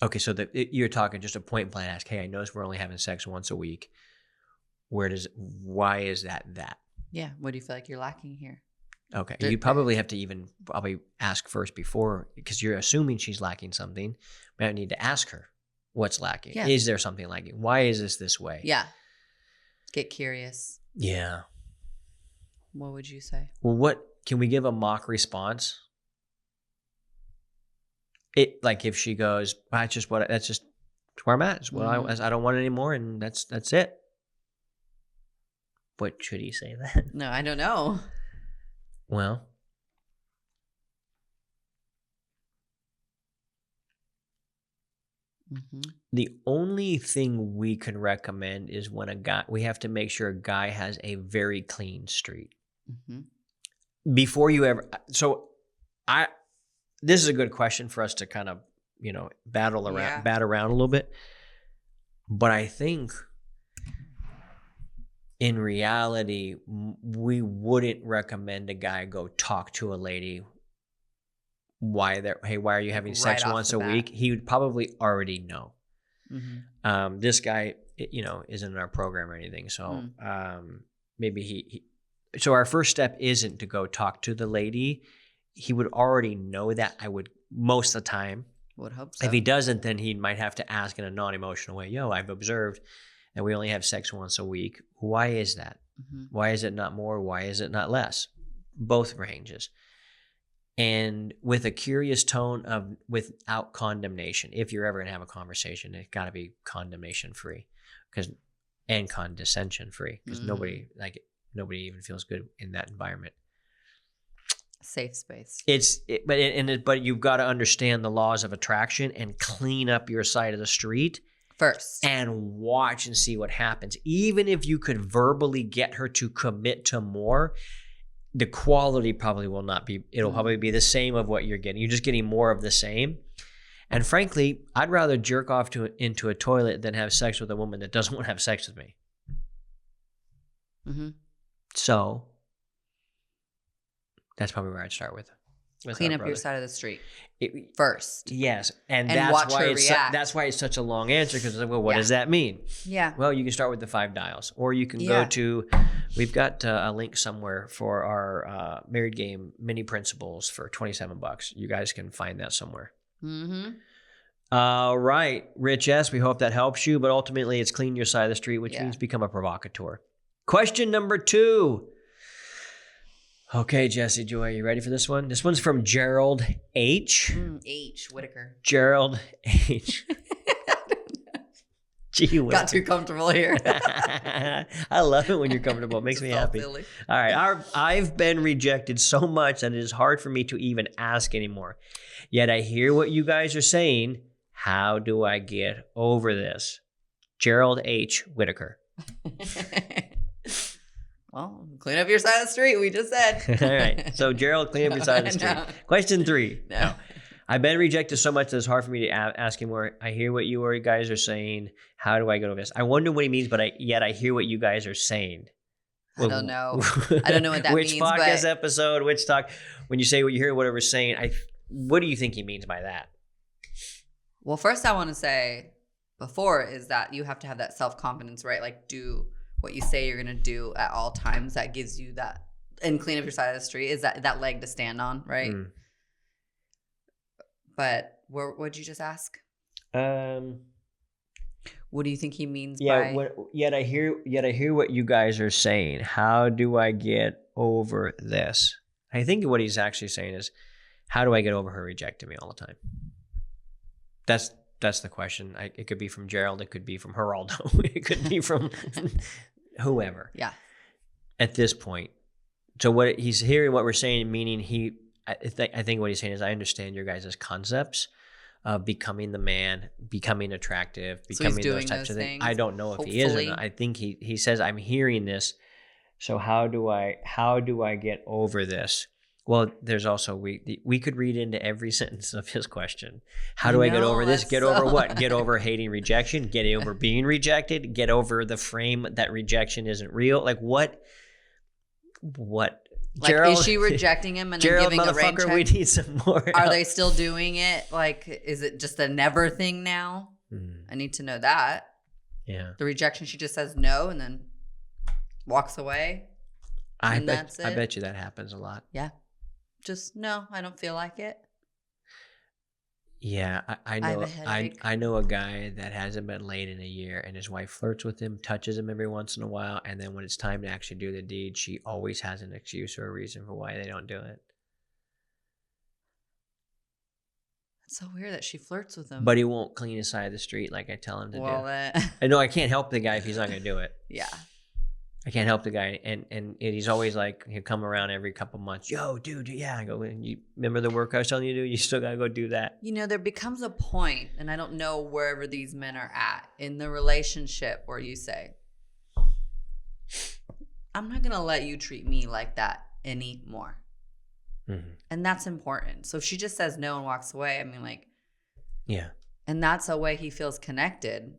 Speaker 2: Okay, so you're talking just a point blank ask, hey, I notice we're only having sex once a week. Why is that?
Speaker 1: Yeah. What do you feel like you're lacking here?
Speaker 2: Okay. You probably have to even ask first before, because you're assuming she's lacking something. But I need to ask her what's lacking. Yeah. Is there something lacking? Why is this way?
Speaker 1: Yeah. Get curious.
Speaker 2: Yeah.
Speaker 1: What would you say?
Speaker 2: Well, can we give a mock response? If she goes, that's just where I'm at. It's I don't want it anymore, and that's it. What should he say then?
Speaker 1: No, I don't know.
Speaker 2: Well, The only thing we can recommend is when we have to make sure a guy has a very clean street. Before you ever, this is a good question for us to kind of, bat around a little bit. But I think in reality, we wouldn't recommend a guy go talk to a lady why are you having sex once a week? He would probably already know. This guy, isn't in our program or anything. So maybe so our first step isn't to go talk to the lady. He would already know that, most of the time.
Speaker 1: Would hope so.
Speaker 2: If he doesn't, then he might have to ask in a non-emotional way, I've observed that we only have sex once a week. Why is that? Why is it not more? Why is it not less? Both ranges. And with a curious tone without condemnation. If you're ever going to have a conversation, it's got to be condemnation free and condescension free, because nobody even feels good in that environment.
Speaker 1: Safe space.
Speaker 2: But you've got to understand the laws of attraction and clean up your side of the street
Speaker 1: first
Speaker 2: and watch and see what happens. Even if you could verbally get her to commit to more, the quality probably will not be, it'll probably be the same of what you're getting. You're just getting more of the same. And frankly, I'd rather jerk off into a toilet than have sex with a woman that doesn't want to have sex with me. So that's probably where I'd start with
Speaker 1: clean up your side of the street first.
Speaker 2: Yes. And
Speaker 1: watch her react.
Speaker 2: That's why it's such a long answer, because what does that mean?
Speaker 1: Yeah.
Speaker 2: Well, you can start with the 5 dials, or you can go to, we've got a link somewhere for our married game mini principles for $27. You guys can find that somewhere. All right, Rich S., we hope that helps you, but ultimately it's clean your side of the street, which means become a provocateur. Question number 2. Okay, Jesse Joy, you ready for this one? This one's from Gerald H.
Speaker 1: Whitaker.
Speaker 2: Gerald H. Gee whiz.
Speaker 1: Got too comfortable here.
Speaker 2: I love it when you're comfortable. It makes me happy.
Speaker 1: Silly.
Speaker 2: All right. I've been rejected so much that it is hard for me to even ask anymore. Yet I hear what you guys are saying. How do I get over this? Gerald H. Whitaker.
Speaker 1: Well, clean up your side of the street, we just said.
Speaker 2: All right. So, Gerald, clean up your side of the street.
Speaker 1: No.
Speaker 2: Question 3.
Speaker 1: No.
Speaker 2: I've been rejected so much that it's hard for me to ask anymore. I hear what you guys are saying. How do I get over this? I wonder what he means, but yet I hear what you guys are saying.
Speaker 1: I don't know. I don't know what that
Speaker 2: means. Which
Speaker 1: means.
Speaker 2: podcast episode, which talk, when you say what you hear, whatever's saying, what do you think he means by that?
Speaker 1: Well, first I want to say before is that you have to have that self-confidence, right? Like do what you say you're going to do at all times. That gives you that, and clean up your side of the street is that leg to stand on, right? But what'd you just ask? What do you think he means by?
Speaker 2: Yet I hear what you guys are saying. How do I get over this? I think what he's actually saying is, how do I get over her rejecting me all the time? That's the question. It could be from Gerald. It could be from Geraldo. It could be from whoever.
Speaker 1: Yeah.
Speaker 2: At this point. So what he's hearing what we're saying, meaning I think what he's saying is, I understand your guys' concepts of becoming the man, becoming attractive, becoming those types of things. I don't know if he is or not. I think he says, I'm hearing this. So how do I get over this? Well, there's also, we could read into every sentence of his question. How do I get over this? Get over what? Get over hating rejection? Get over being rejected? Get over the frame that rejection isn't real? Like what? Like,
Speaker 1: Gerald, is she rejecting him and then
Speaker 2: Gerald,
Speaker 1: giving a rain check?
Speaker 2: We need some more help.
Speaker 1: Are they still doing it? Like, is it just a never thing now? I need to know that.
Speaker 2: Yeah.
Speaker 1: The rejection, she just says no and then walks away.
Speaker 2: I bet you that happens a lot.
Speaker 1: Yeah. Just no, I don't feel like it.
Speaker 2: Yeah, I know a guy that hasn't been laid in a year, and his wife flirts with him, touches him every once in a while, and then when it's time to actually do the deed, she always has an excuse or a reason for why they don't do it.
Speaker 1: It's so weird that she flirts with him.
Speaker 2: But he won't clean his side of the street like I tell him to do.
Speaker 1: Well,
Speaker 2: I know I can't help the guy if he's not going to do it.
Speaker 1: Yeah.
Speaker 2: I can't help the guy. And he's always like, he'll come around every couple months. Yo, dude, yeah. I go, you remember the work I was telling you to do? You still got to go do that.
Speaker 1: You know, there becomes a point, and I don't know wherever these men are at in the relationship where you say, I'm not going to let you treat me like that anymore. Mm-hmm. And that's important. So if she just says no and walks away, I mean, like,
Speaker 2: yeah.
Speaker 1: And that's a way he feels connected.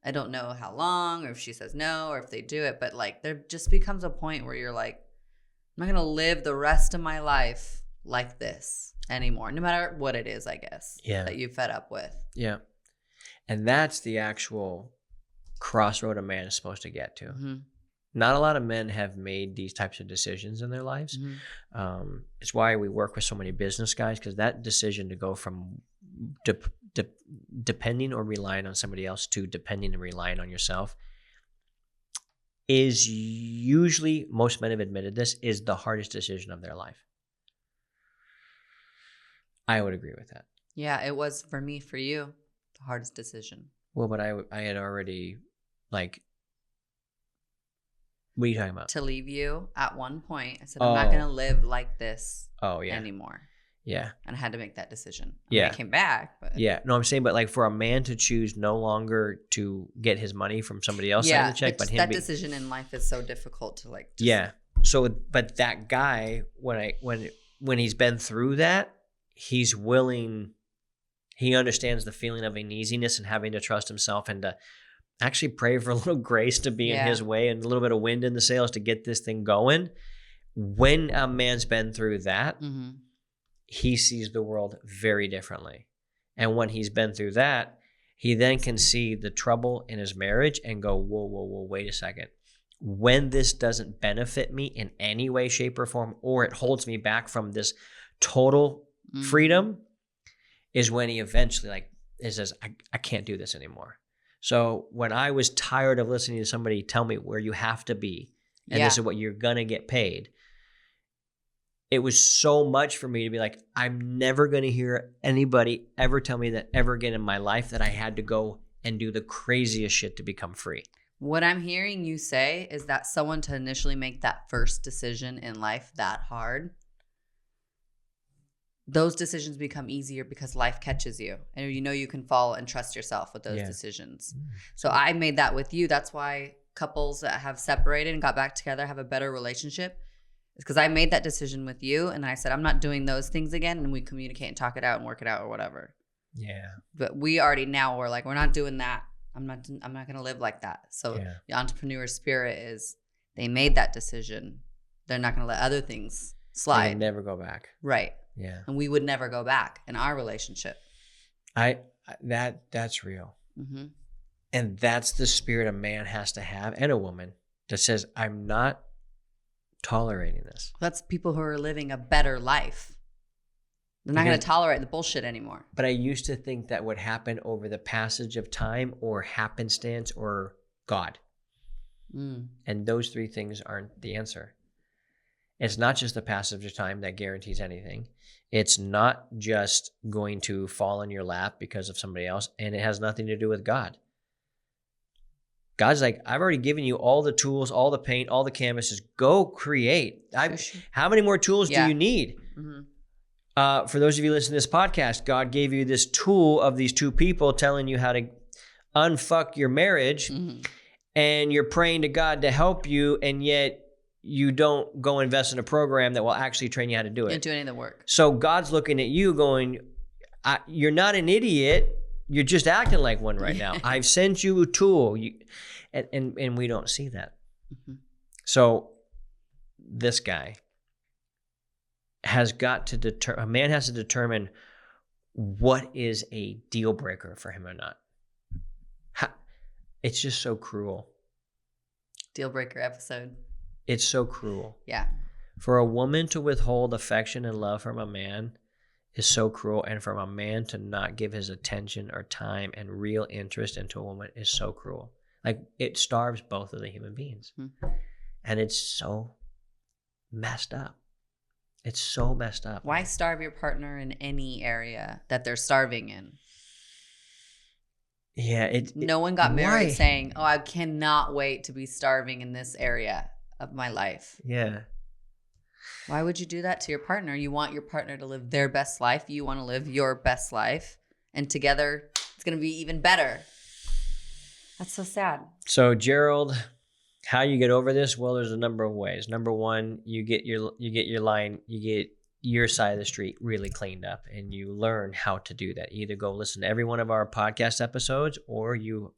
Speaker 1: I don't know how long, or if she says no, or if they do it, but like there just becomes a point where you're like, I'm not going to live the rest of my life like this anymore, no matter what it is, I guess, that you fed up with.
Speaker 2: Yeah. And that's the actual crossroad a man is supposed to get to. Mm-hmm. Not a lot of men have made these types of decisions in their lives. Mm-hmm. It's why we work with so many business guys, because that decision to go from depending or relying on somebody else to depending and relying on yourself is usually, most men have admitted this, is the hardest decision of their life. I would agree with that.
Speaker 1: Yeah, it was for me, for you, the hardest decision.
Speaker 2: Well, but I had already, like, what are you talking about?
Speaker 1: To leave you at one point. I said, I'm not going to live like this anymore.
Speaker 2: Yeah.
Speaker 1: And I had to make that decision. I came back. But.
Speaker 2: Yeah. No, I'm saying, but like for a man to choose no longer to get his money from somebody else signing the check, but him
Speaker 1: that decision in life is so difficult to like.
Speaker 2: So, but that guy, when he's been through that, he's willing, he understands the feeling of uneasiness and having to trust himself and to actually pray for a little grace to be in his way and a little bit of wind in the sails to get this thing going. When a man's been through that, mm-hmm. he sees the world very differently. And when he's been through that, he then can see the trouble in his marriage and go, whoa, wait a second. When this doesn't benefit me in any way, shape, or form, or it holds me back from this total mm-hmm. freedom, is when he eventually says, I can't do this anymore. So when I was tired of listening to somebody tell me where you have to be, and this is what you're going to get paid, it was so much for me to be like, I'm never going to hear anybody ever tell me that ever again in my life that I had to go and do the craziest shit to become free.
Speaker 1: What I'm hearing you say is that someone to initially make that first decision in life that hard, those decisions become easier because life catches you. And you know you can fall and trust yourself with those decisions. So I made that with you. That's why couples that have separated and got back together have a better relationship. It's because I made that decision with you, and I said, I'm not doing those things again, and we communicate and talk it out and work it out or whatever. Yeah. But we already now, we're like, we're not doing that. I'm not going to live like that. So the entrepreneur spirit is, they made that decision. They're not going to let other things slide.
Speaker 2: They never go back.
Speaker 1: Right.
Speaker 2: Yeah.
Speaker 1: And we would never go back in our relationship.
Speaker 2: That's real. Mm-hmm. And that's the spirit a man has to have, and a woman, that says, I'm not tolerating this.
Speaker 1: That's people who are living a better life. They're not going to tolerate the bullshit anymore.
Speaker 2: But I used to think that would happen over the passage of time or happenstance or God. And those three things aren't the answer. It's not just the passage of time that guarantees anything. It's not just going to fall in your lap because of somebody else, and it has nothing to do with God. God's like, I've already given you all the tools, all the paint, all the canvases. Go create. How many more tools do you need? Mm-hmm. For those of you listening to this podcast, God gave you this tool of these two people telling you how to unfuck your marriage, mm-hmm. and you're praying to God to help you, and yet you don't go invest in a program that will actually train you how to do it.
Speaker 1: You don't do any of the work.
Speaker 2: So God's looking at you going, you're not an idiot. You're just acting like one right now. I've sent you a tool. And we don't see that. Mm-hmm. So this guy has got to a man has to determine what is a deal breaker for him or not. It's just so cruel.
Speaker 1: Deal breaker episode.
Speaker 2: It's so cruel.
Speaker 1: Yeah.
Speaker 2: For a woman to withhold affection and love from a man is so cruel, and from a man to not give his attention or time and real interest into a woman is so cruel. Like, it starves both of the human beings. Mm-hmm. And it's so messed up. It's so messed up.
Speaker 1: Why starve your partner in any area that they're starving in?
Speaker 2: Yeah.
Speaker 1: No one got married
Speaker 2: why?
Speaker 1: saying, "Oh, I cannot wait to be starving in this area of my life."
Speaker 2: Yeah.
Speaker 1: Why would you do that to your partner? You want your partner to live their best life. You want to live your best life. And together, it's going to be even better. That's so sad.
Speaker 2: So, Gerald, how you get over this? Well, there's a number of ways. Number one, you get your side of the street really cleaned up, and you learn how to do that. Either go listen to every one of our podcast episodes, or you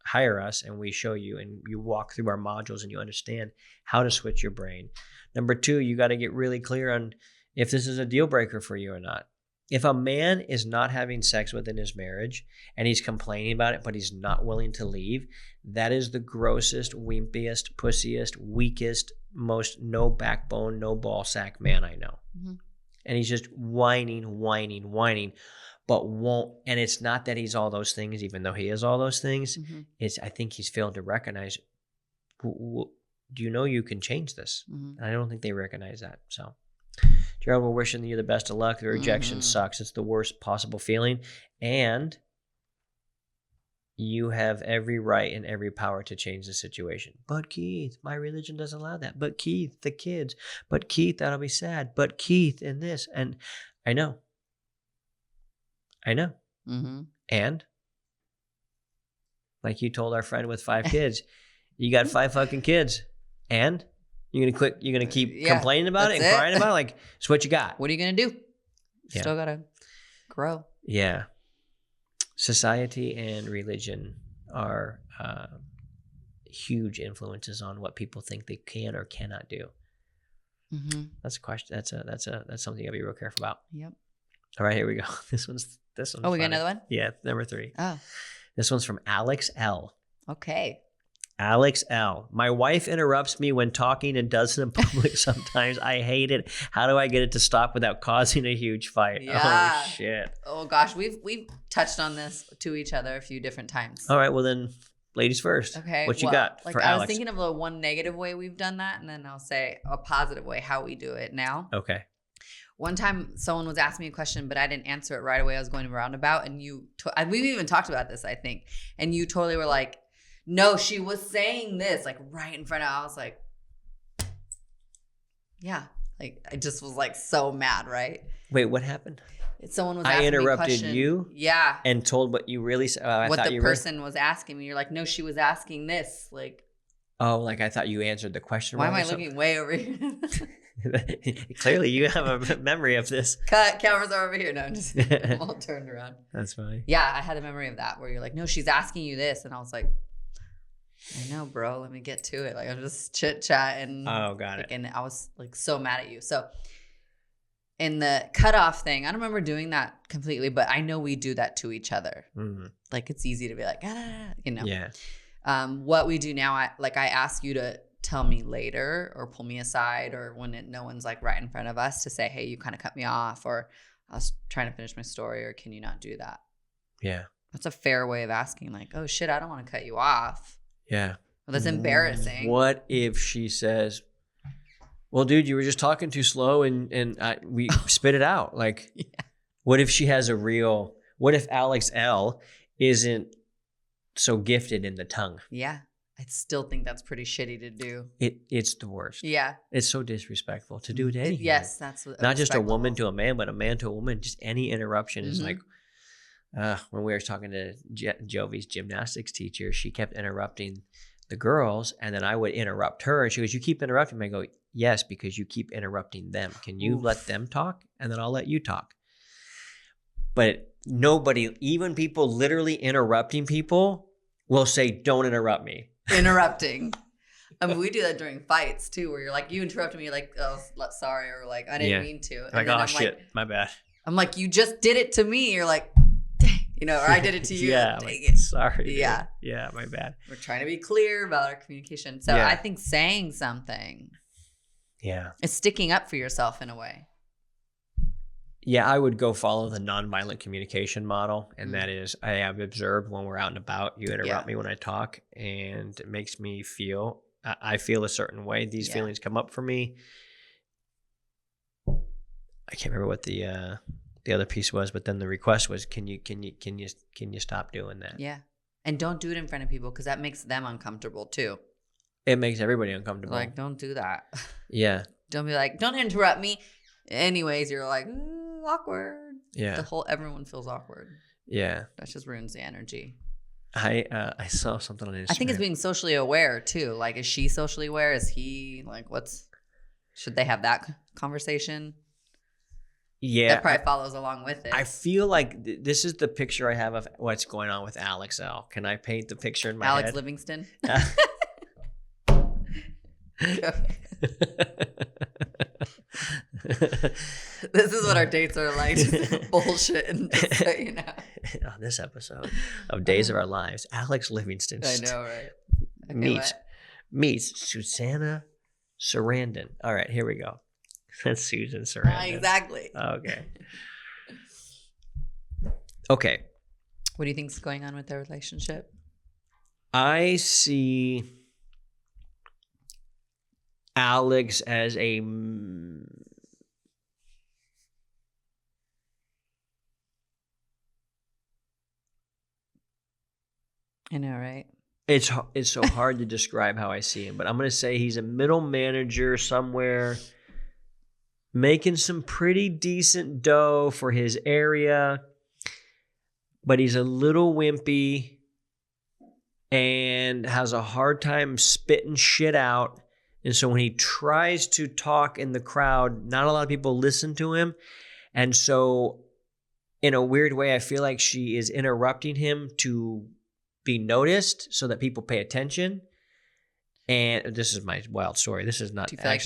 Speaker 2: hire us and we show you, and you walk through our modules and you understand how to switch your brain. Number two, you got to get really clear on if this is a deal breaker for you or not. If a man is not having sex within his marriage and he's complaining about it, but he's not willing to leave, that is the grossest, wimpiest, pussiest, weakest, most no backbone, no ball sack man I know. Mm-hmm. And he's just whining, but won't. And it's not that he's all those things, even though he is all those things. Mm-hmm. I think he's failed to recognize, do you know you can change this? Mm-hmm. And I don't think they recognize that. So, Gerald, we're wishing you the best of luck. The rejection sucks. It's the worst possible feeling. And you have every right and every power to change the situation. But Keith, my religion doesn't allow that. But Keith, the kids. But Keith, that'll be sad. But Keith, and this. And I know. Mm-hmm. And like you told our friend with 5 kids, you got 5 fucking kids. And you're gonna keep complaining about it and crying about it? Like, it's what you got.
Speaker 1: What are you gonna do? Still gotta grow.
Speaker 2: Yeah. Society and religion are huge influences on what people think they can or cannot do. Mm-hmm. That's a question. That's something you gotta be real careful about.
Speaker 1: Yep.
Speaker 2: All right, here we go. This one's
Speaker 1: Oh, we got another one?
Speaker 2: Yeah, number 3.
Speaker 1: Oh.
Speaker 2: This one's from Alex L.
Speaker 1: Okay.
Speaker 2: Alex L. My wife interrupts me when talking and does it in public sometimes. I hate it. How do I get it to stop without causing a huge fight?
Speaker 1: Yeah.
Speaker 2: Oh, shit.
Speaker 1: Oh, gosh. We've touched on this to each other a few different times.
Speaker 2: All right. Well, then, ladies first.
Speaker 1: Okay.
Speaker 2: What you got for Alex?
Speaker 1: I was thinking of the one negative way we've done that, and then I'll say a positive way how we do it now.
Speaker 2: Okay.
Speaker 1: One time, someone was asking me a question, but I didn't answer it right away. I was going roundabout, and we've even talked about this, I think, and you totally were like, no, she was saying this, like right in front of, I was like, yeah, like I just was like so mad, right?
Speaker 2: Wait, what happened?
Speaker 1: Someone was asking me a
Speaker 2: interrupted
Speaker 1: question.
Speaker 2: You?
Speaker 1: Yeah.
Speaker 2: And told what you really said?
Speaker 1: What the person was asking me. You're like, no, she was asking this. Like,
Speaker 2: oh, like I thought you answered the question
Speaker 1: why
Speaker 2: wrong.
Speaker 1: Why am I looking way over here?
Speaker 2: Clearly, you have a memory of this.
Speaker 1: Cut, cameras are over here. No, I'm just I'm all turned around.
Speaker 2: That's funny.
Speaker 1: Yeah, I had a memory of that where you're like, no, she's asking you this. And I was like, I know, bro. Let me get to it. Like, I'm just chit-chatting.
Speaker 2: Oh, got it.
Speaker 1: And I was like so mad at you. So in the cutoff thing, I don't remember doing that completely, but I know we do that to each other. Mm-hmm. Like, it's easy to be like, you know.
Speaker 2: Yeah.
Speaker 1: What we do now, I ask you to tell me later or pull me aside, or when no one's like right in front of us, to say, hey, you kind of cut me off, or I was trying to finish my story, or can you not do that?
Speaker 2: Yeah.
Speaker 1: That's a fair way of asking, like, oh shit, I don't want to cut you off.
Speaker 2: Yeah.
Speaker 1: Well, that's embarrassing.
Speaker 2: What if she says, well, dude, you were just talking too slow and we spit it out? Like, yeah. What if she has what if Alex L isn't so gifted in the tongue?
Speaker 1: Yeah. I still think that's pretty shitty to do.
Speaker 2: It's the worst.
Speaker 1: Yeah.
Speaker 2: It's so disrespectful to do it to anyone.
Speaker 1: Yes, that's what.
Speaker 2: Not just a woman to a man, but a man to a woman. Just any interruption is like, when we were talking to Jovi's gymnastics teacher, she kept interrupting the girls, and then I would interrupt her, and she goes, you keep interrupting me. I go, yes, because you keep interrupting them. Can you let them talk? And then I'll let you talk. But nobody, even people literally interrupting people, will say, don't interrupt me.
Speaker 1: Interrupting. I mean, we do that during fights too, where you're like, you interrupted me, you're like, oh, sorry, or like, I didn't mean to.
Speaker 2: And like, oh, shit, my bad.
Speaker 1: I'm like, you just did it to me. You're like, dang, or I did it to you.
Speaker 2: Yeah,
Speaker 1: dang
Speaker 2: like,
Speaker 1: it.
Speaker 2: Sorry. Dude.
Speaker 1: Yeah.
Speaker 2: Yeah, my bad.
Speaker 1: We're trying to be clear about our communication. So I think saying something is sticking up for yourself in a way.
Speaker 2: Yeah, I would go follow the nonviolent communication model. And that is, I have observed when we're out and about, you interrupt me when I talk, and it makes me feel, I feel a certain way. These feelings come up for me. I can't remember what the other piece was, but then the request was, can you stop doing that?
Speaker 1: Yeah. And don't do it in front of people because that makes them uncomfortable too.
Speaker 2: It makes everybody uncomfortable.
Speaker 1: Like, don't do that.
Speaker 2: Yeah.
Speaker 1: Don't be like, don't interrupt me. Anyways, you're like, awkward.
Speaker 2: Yeah.
Speaker 1: Everyone feels awkward.
Speaker 2: Yeah.
Speaker 1: That just ruins the energy.
Speaker 2: I saw something on Instagram.
Speaker 1: I think it's being socially aware too. Like, is she socially aware? Is he like, should they have that conversation?
Speaker 2: Yeah.
Speaker 1: That probably follows along with it.
Speaker 2: I feel like this is the picture I have of what's going on with Alex L. Can I paint the picture in my head?
Speaker 1: Alex Livingston? This is what our dates are like. Just bullshit. And just so you know.
Speaker 2: On this episode of Days of Our Lives, Alex Livingston
Speaker 1: I know, right? Okay,
Speaker 2: meets Susanna Sarandon. All right, here we go. That's Susan Sarandon.
Speaker 1: Exactly.
Speaker 2: Okay. Okay.
Speaker 1: What do you think is going on with their relationship?
Speaker 2: I see Alex as a
Speaker 1: I know, right?
Speaker 2: It's so hard to describe how I see him, but I'm going to say he's a middle manager somewhere making some pretty decent dough for his area, but he's a little wimpy and has a hard time spitting shit out. And so when he tries to talk in the crowd, not a lot of people listen to him. And so in a weird way, I feel like she is interrupting him to be noticed so that people pay attention. And this is my wild story. This is not.
Speaker 1: Do you feel like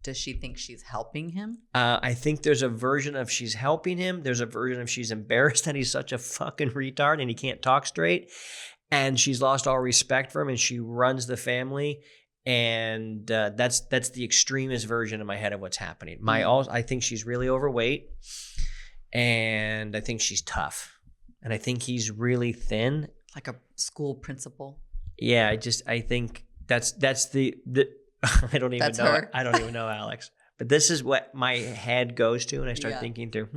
Speaker 1: does she think she's helping him?
Speaker 2: I think there's a version of she's helping him. There's a version of she's embarrassed that he's such a fucking retard and he can't talk straight. And she's lost all respect for him and she runs the family. And that's the extremist version in my head of what's happening. I think she's really overweight and I think she's tough. And I think he's really thin.
Speaker 1: Like a school principal.
Speaker 2: Yeah, I think that's the I don't even know.
Speaker 1: Her.
Speaker 2: I don't even know Alex. But this is what my head goes to and I start thinking through,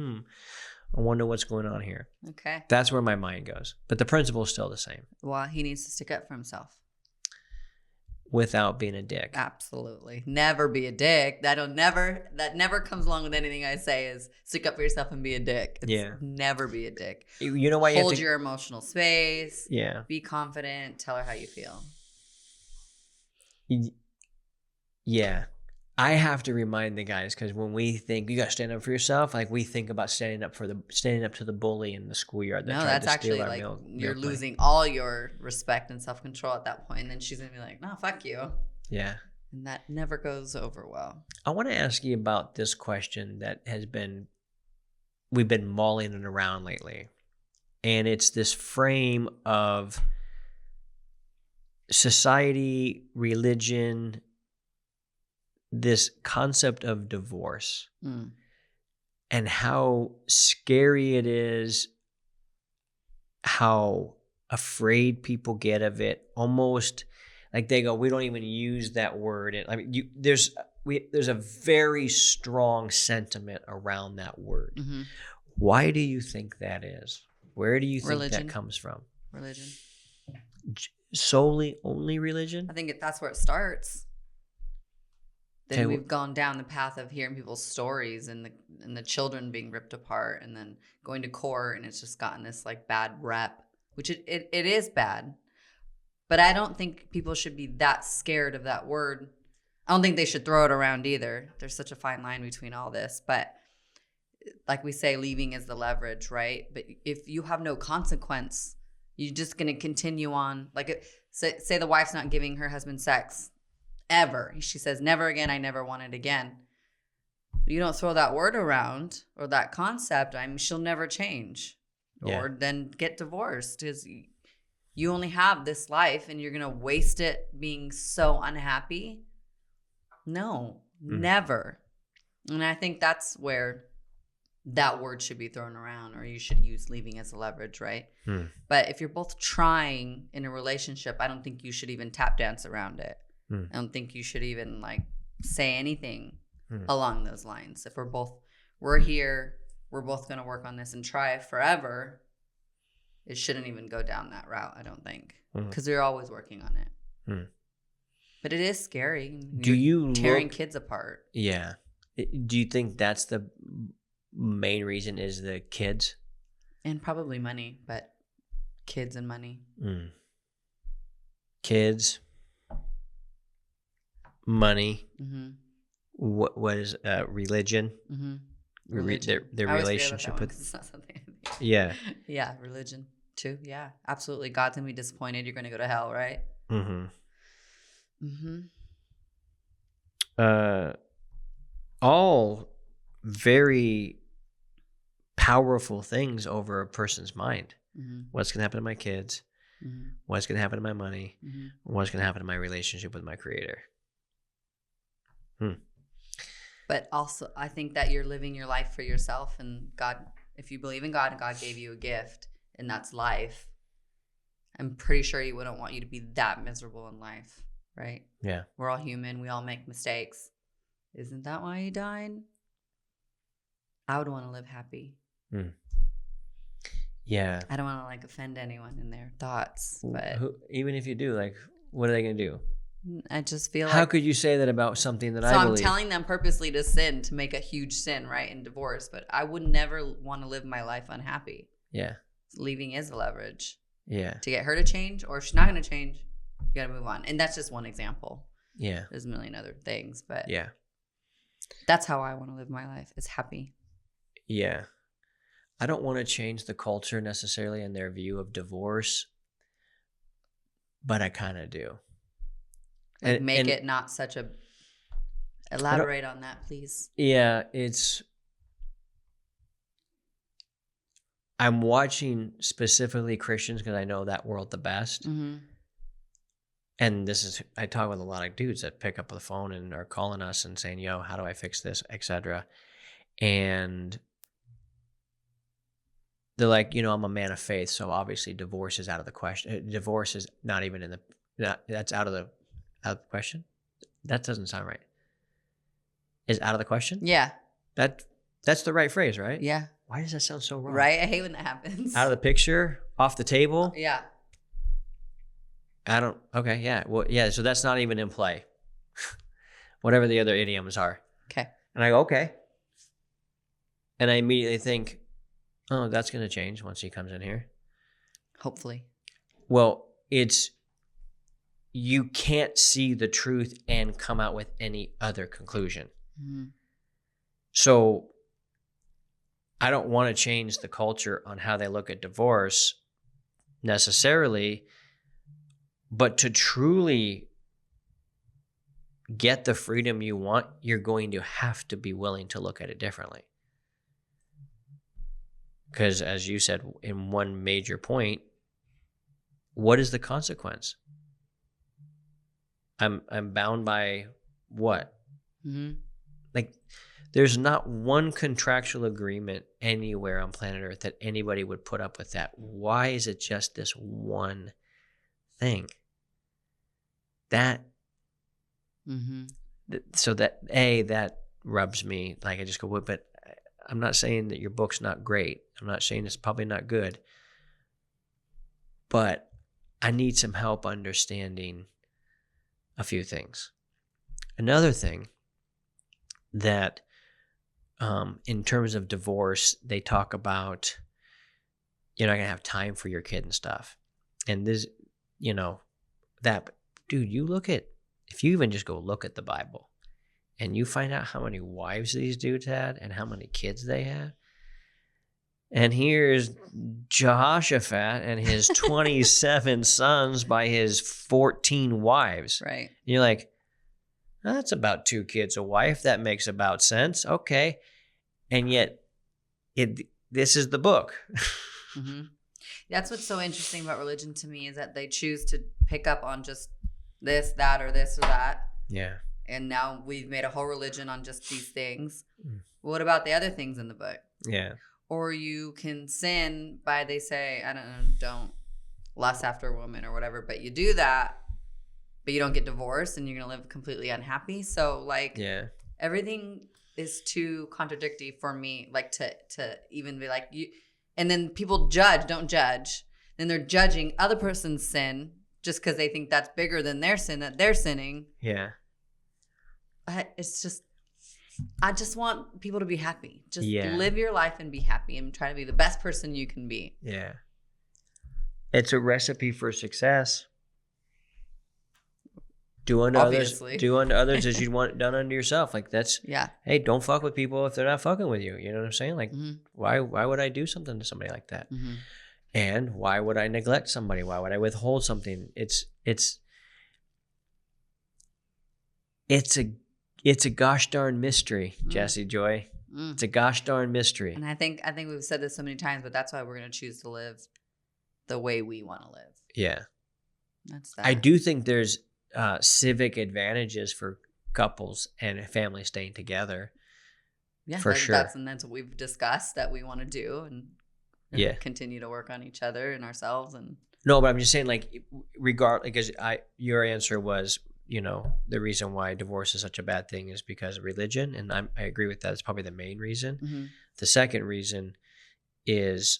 Speaker 2: I wonder what's going on here.
Speaker 1: Okay.
Speaker 2: That's where my mind goes. But the principle is still the same.
Speaker 1: Well, he needs to stick up for himself.
Speaker 2: Without being a dick.
Speaker 1: Absolutely. Never be a dick. That never comes along with anything I say is stick up for yourself and be a dick. Never be a dick.
Speaker 2: You know why
Speaker 1: Hold your emotional space.
Speaker 2: Yeah.
Speaker 1: Be confident. Tell her how you feel.
Speaker 2: Yeah. I have to remind the guys because when we think you got to stand up for yourself, like we think about standing up to the bully in the schoolyard.
Speaker 1: That's actually like you're losing all your respect and self-control at that point. And then she's gonna be like, "No, fuck you."
Speaker 2: Yeah.
Speaker 1: And that never goes over well.
Speaker 2: I want to ask you about this question that we've been mulling it around lately, and it's this frame of society, religion. This concept of divorce and how scary it is, how afraid people get of it, almost like they go, we don't even use that word. I mean, there's a very strong sentiment around that word. Mm-hmm. Why do you think that is? Where do you think that comes from?
Speaker 1: Religion.
Speaker 2: Solely only religion?
Speaker 1: I think that's where it starts. Then we've gone down the path of hearing people's stories and the children being ripped apart and then going to court, and it's just gotten this like bad rep, which it is bad. But I don't think people should be that scared of that word. I don't think they should throw it around either. There's such a fine line between all this. But like we say, leaving is the leverage, right? But if you have no consequence, you're just going to continue on. Like say the wife's not giving her husband sex. Ever. She says, never again, I never want it again. You don't throw that word around or that concept, she'll never change.
Speaker 2: Yeah.
Speaker 1: Or then get divorced because you only have this life and you're going to waste it being so unhappy. No, never. And I think that's where that word should be thrown around, or you should use leaving as a leverage, right? But if you're both trying in a relationship, I don't think you should even tap dance around it. I don't think you should even like say anything along those lines. If we're here, we're both going to work on this and try forever. it shouldn't even go down that route, I don't think.
Speaker 2: Mhm.
Speaker 1: Because they're always working on it.
Speaker 2: Hmm.
Speaker 1: But it is scary.
Speaker 2: Do you
Speaker 1: tearing kids apart?
Speaker 2: Yeah. Do you think that's the main reason is the kids?
Speaker 1: And probably money, but kids and money.
Speaker 2: Kids, money.
Speaker 1: Mm-hmm.
Speaker 2: What is religion?
Speaker 1: Mm-hmm.
Speaker 2: Their relationship with.
Speaker 1: It's not something.
Speaker 2: Yeah.
Speaker 1: Yeah, religion too. Yeah, absolutely. God's gonna be disappointed. You're gonna go to hell, right?
Speaker 2: Mm-hmm.
Speaker 1: Mm-hmm.
Speaker 2: All very powerful things over a person's mind.
Speaker 1: Mm-hmm.
Speaker 2: What's going to happen to my kids?
Speaker 1: Mm-hmm.
Speaker 2: What's going to happen to my money?
Speaker 1: Mm-hmm.
Speaker 2: What's going to happen to my relationship with my creator?
Speaker 1: But also, I think that you're living your life for yourself, and God, if you believe in God and God gave you a gift, and that's life, I'm pretty sure He wouldn't want you to be that miserable in life, right?
Speaker 2: Yeah.
Speaker 1: We're all human. We all make mistakes. Isn't that why He died? I would want to live happy.
Speaker 2: Yeah.
Speaker 1: I don't want to offend anyone in their thoughts, but
Speaker 2: even if you do, what are they going to do?
Speaker 1: I just feel
Speaker 2: How could you say that about something that I believe?
Speaker 1: So I'm telling them purposely to sin, to make a huge sin, right, in divorce. But I would never want to live my life unhappy.
Speaker 2: Yeah.
Speaker 1: Leaving is leverage.
Speaker 2: Yeah.
Speaker 1: To get her to change, or if she's not going to change, you got to move on. And that's just one example.
Speaker 2: Yeah.
Speaker 1: There's a million other things, but
Speaker 2: yeah,
Speaker 1: that's how I want to live my life. It's happy.
Speaker 2: Yeah. I don't want to change the culture necessarily in their view of divorce, but I kind of do.
Speaker 1: Make it not such a... Elaborate on that, please.
Speaker 2: Yeah, I'm watching specifically Christians because I know that world the best.
Speaker 1: Mm-hmm.
Speaker 2: And I talk with a lot of dudes that pick up the phone and are calling us and saying, yo, how do I fix this, etc. And they're like, I'm a man of faith, so obviously divorce is out of the question. Divorce is not even that's out of the question? That doesn't sound right. Is out of the question?
Speaker 1: Yeah.
Speaker 2: That's the right phrase, right?
Speaker 1: Yeah.
Speaker 2: Why does that sound so wrong?
Speaker 1: Right? I hate when that happens.
Speaker 2: Out of the picture? Off the table?
Speaker 1: Yeah.
Speaker 2: Okay, yeah. Well, yeah, so that's not even in play. Whatever the other idioms are.
Speaker 1: Okay.
Speaker 2: And I go, okay. And I immediately think, oh, that's going to change once he comes in here.
Speaker 1: Hopefully.
Speaker 2: Well, you can't see the truth and come out with any other conclusion.
Speaker 1: Mm-hmm.
Speaker 2: So I don't want to change the culture on how they look at divorce necessarily, but to truly get the freedom you want, you're going to have to be willing to look at it differently. Because as you said in one major point, what is the consequence? I'm bound by what?
Speaker 1: Mm-hmm.
Speaker 2: There's not one contractual agreement anywhere on planet Earth that anybody would put up with that. Why is it just this one thing? So that rubs me. I just go, but I'm not saying that your book's not great. I'm not saying it's probably not good. But I need some help understanding a few things. Another thing that in terms of divorce, they talk about you're not going to have time for your kid and stuff. And this, that, dude, if you even just go look at the Bible and you find out how many wives these dudes had and how many kids they had. And here's Jehoshaphat and his 27 sons by his 14 wives.
Speaker 1: Right.
Speaker 2: And you're like, that's about 2 kids a wife. That makes about sense. Okay. And yet, this is the book.
Speaker 1: Mm-hmm. That's what's so interesting about religion to me is that they choose to pick up on just this, that, or this or that.
Speaker 2: Yeah.
Speaker 1: And now we've made a whole religion on just these things. What about the other things in the book?
Speaker 2: Yeah.
Speaker 1: Or you can sin by, they say, I don't know, don't lust after a woman or whatever, but you do that, but you don't get divorced and you're going to live completely unhappy. So
Speaker 2: yeah,
Speaker 1: everything is too contradictory for me, to even be you, and then people don't judge. then they're judging other person's sin just because they think that's bigger than their sin that they're sinning.
Speaker 2: Yeah.
Speaker 1: It's just, I just want people to be happy. Just
Speaker 2: Yeah.
Speaker 1: live your life and be happy and try to be the best person you can be.
Speaker 2: Yeah. It's a recipe for success. Do unto
Speaker 1: Obviously.
Speaker 2: others as you'd want done unto yourself. Like that's,
Speaker 1: Yeah.
Speaker 2: hey, don't fuck with people if they're not fucking with you. You know what I'm saying? Like,
Speaker 1: Mhm.
Speaker 2: why would I do something to somebody like that?
Speaker 1: Mm-hmm.
Speaker 2: And why would I neglect somebody? Why would I withhold something? It's a gosh darn mystery, Jesse Joy.
Speaker 1: Mm.
Speaker 2: It's a gosh darn mystery.
Speaker 1: And I think we've said this so many times, but that's why we're going to choose to live the way we want to live.
Speaker 2: Yeah.
Speaker 1: That's that.
Speaker 2: I do think there's civic advantages for couples and families staying together.
Speaker 1: Yeah,
Speaker 2: for sure.
Speaker 1: That's what we've discussed that we want to do, and
Speaker 2: Yeah.
Speaker 1: continue to work on each other and ourselves. And
Speaker 2: No, but I'm just saying, like, because your answer was, you know, the reason why divorce is such a bad thing is because of religion, and I agree with that. It's probably the main reason.
Speaker 1: mm-hmm.
Speaker 2: The second reason is,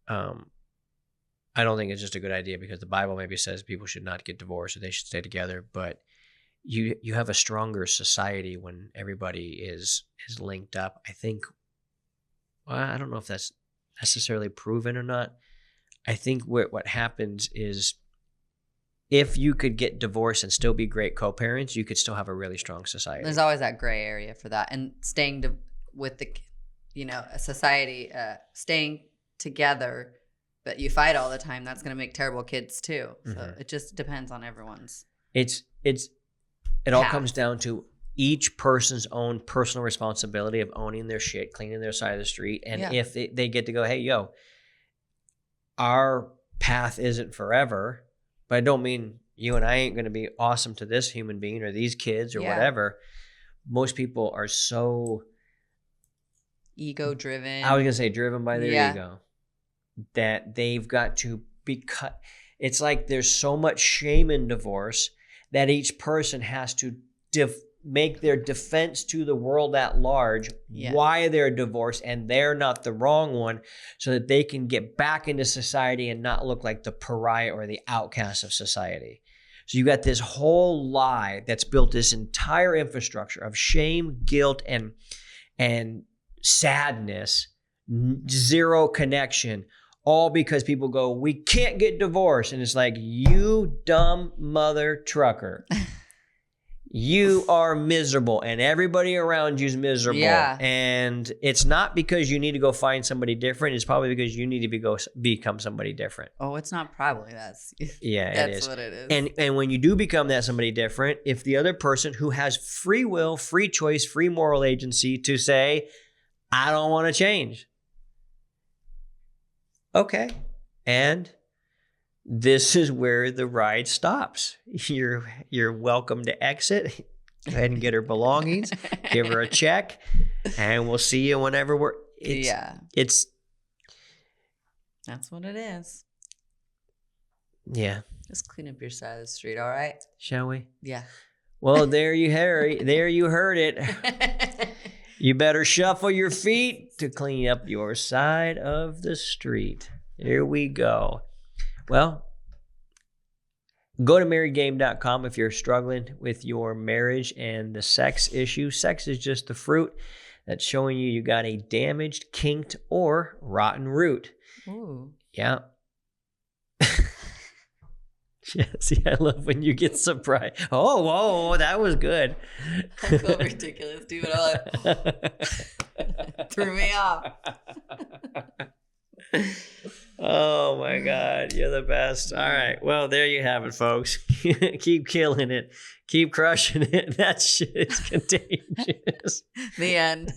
Speaker 2: I don't think it's just a good idea because the Bible maybe says people should not get divorced or they should stay together, but you have a stronger society when everybody is linked up. I think, well, I don't know if that's necessarily proven or not. I think what happens is if you could get divorced and still be great co-parents, you could still have a really strong society.
Speaker 1: There's always that gray area for that, and staying with the, a society, staying together, but you fight all the time. That's going to make terrible kids too. So it just depends on everyone's.
Speaker 2: It all comes down to each person's own personal responsibility of owning their shit, cleaning their side of the street, and if they get to go, hey, yo, our path isn't forever. But I don't mean you and I ain't going to be awesome to this human being or these kids or whatever. Most people are so
Speaker 1: ego driven.
Speaker 2: I was going to say driven by their ego that they've got to be cut. It's like there's so much shame in divorce that each person has to make their defense to the world at large why they're divorced and they're not the wrong one, so that they can get back into society and not look like the pariah or the outcast of society. So you got this whole lie that's built this entire infrastructure of shame, guilt, and sadness, zero connection, all because people go, we can't get divorced. And it's like, you dumb mother trucker. You are miserable and everybody around you is miserable.
Speaker 1: Yeah.
Speaker 2: And it's not because you need to go find somebody different. It's probably because you need to become somebody different.
Speaker 1: Oh, it's not probably. That's
Speaker 2: it is.
Speaker 1: What it is.
Speaker 2: And when you do become that somebody different, if the other person who has free will, free choice, free moral agency to say, I don't want to change. Okay. And this is where the ride stops. You're welcome to exit. Go ahead and get her belongings. Give her a check, and we'll see you whenever it's.
Speaker 1: That's what it is.
Speaker 2: Yeah.
Speaker 1: Just clean up your side of the street, all right?
Speaker 2: Shall we?
Speaker 1: Yeah.
Speaker 2: Well, there you heard it. You better shuffle your feet to clean up your side of the street. Here we go. Well, go to marriedgame.com if you're struggling with your marriage and the sex issue. Sex is just the fruit that's showing you got a damaged, kinked, or rotten root.
Speaker 1: Ooh.
Speaker 2: Yeah. Yeah, see, I love when you get surprised. Oh, whoa, that was good.
Speaker 1: That's so ridiculous, dude. Threw me off.
Speaker 2: Oh my God, you're the best. All right, well, there you have it, folks. Keep killing it. Keep crushing it. That shit is contagious.
Speaker 1: The end.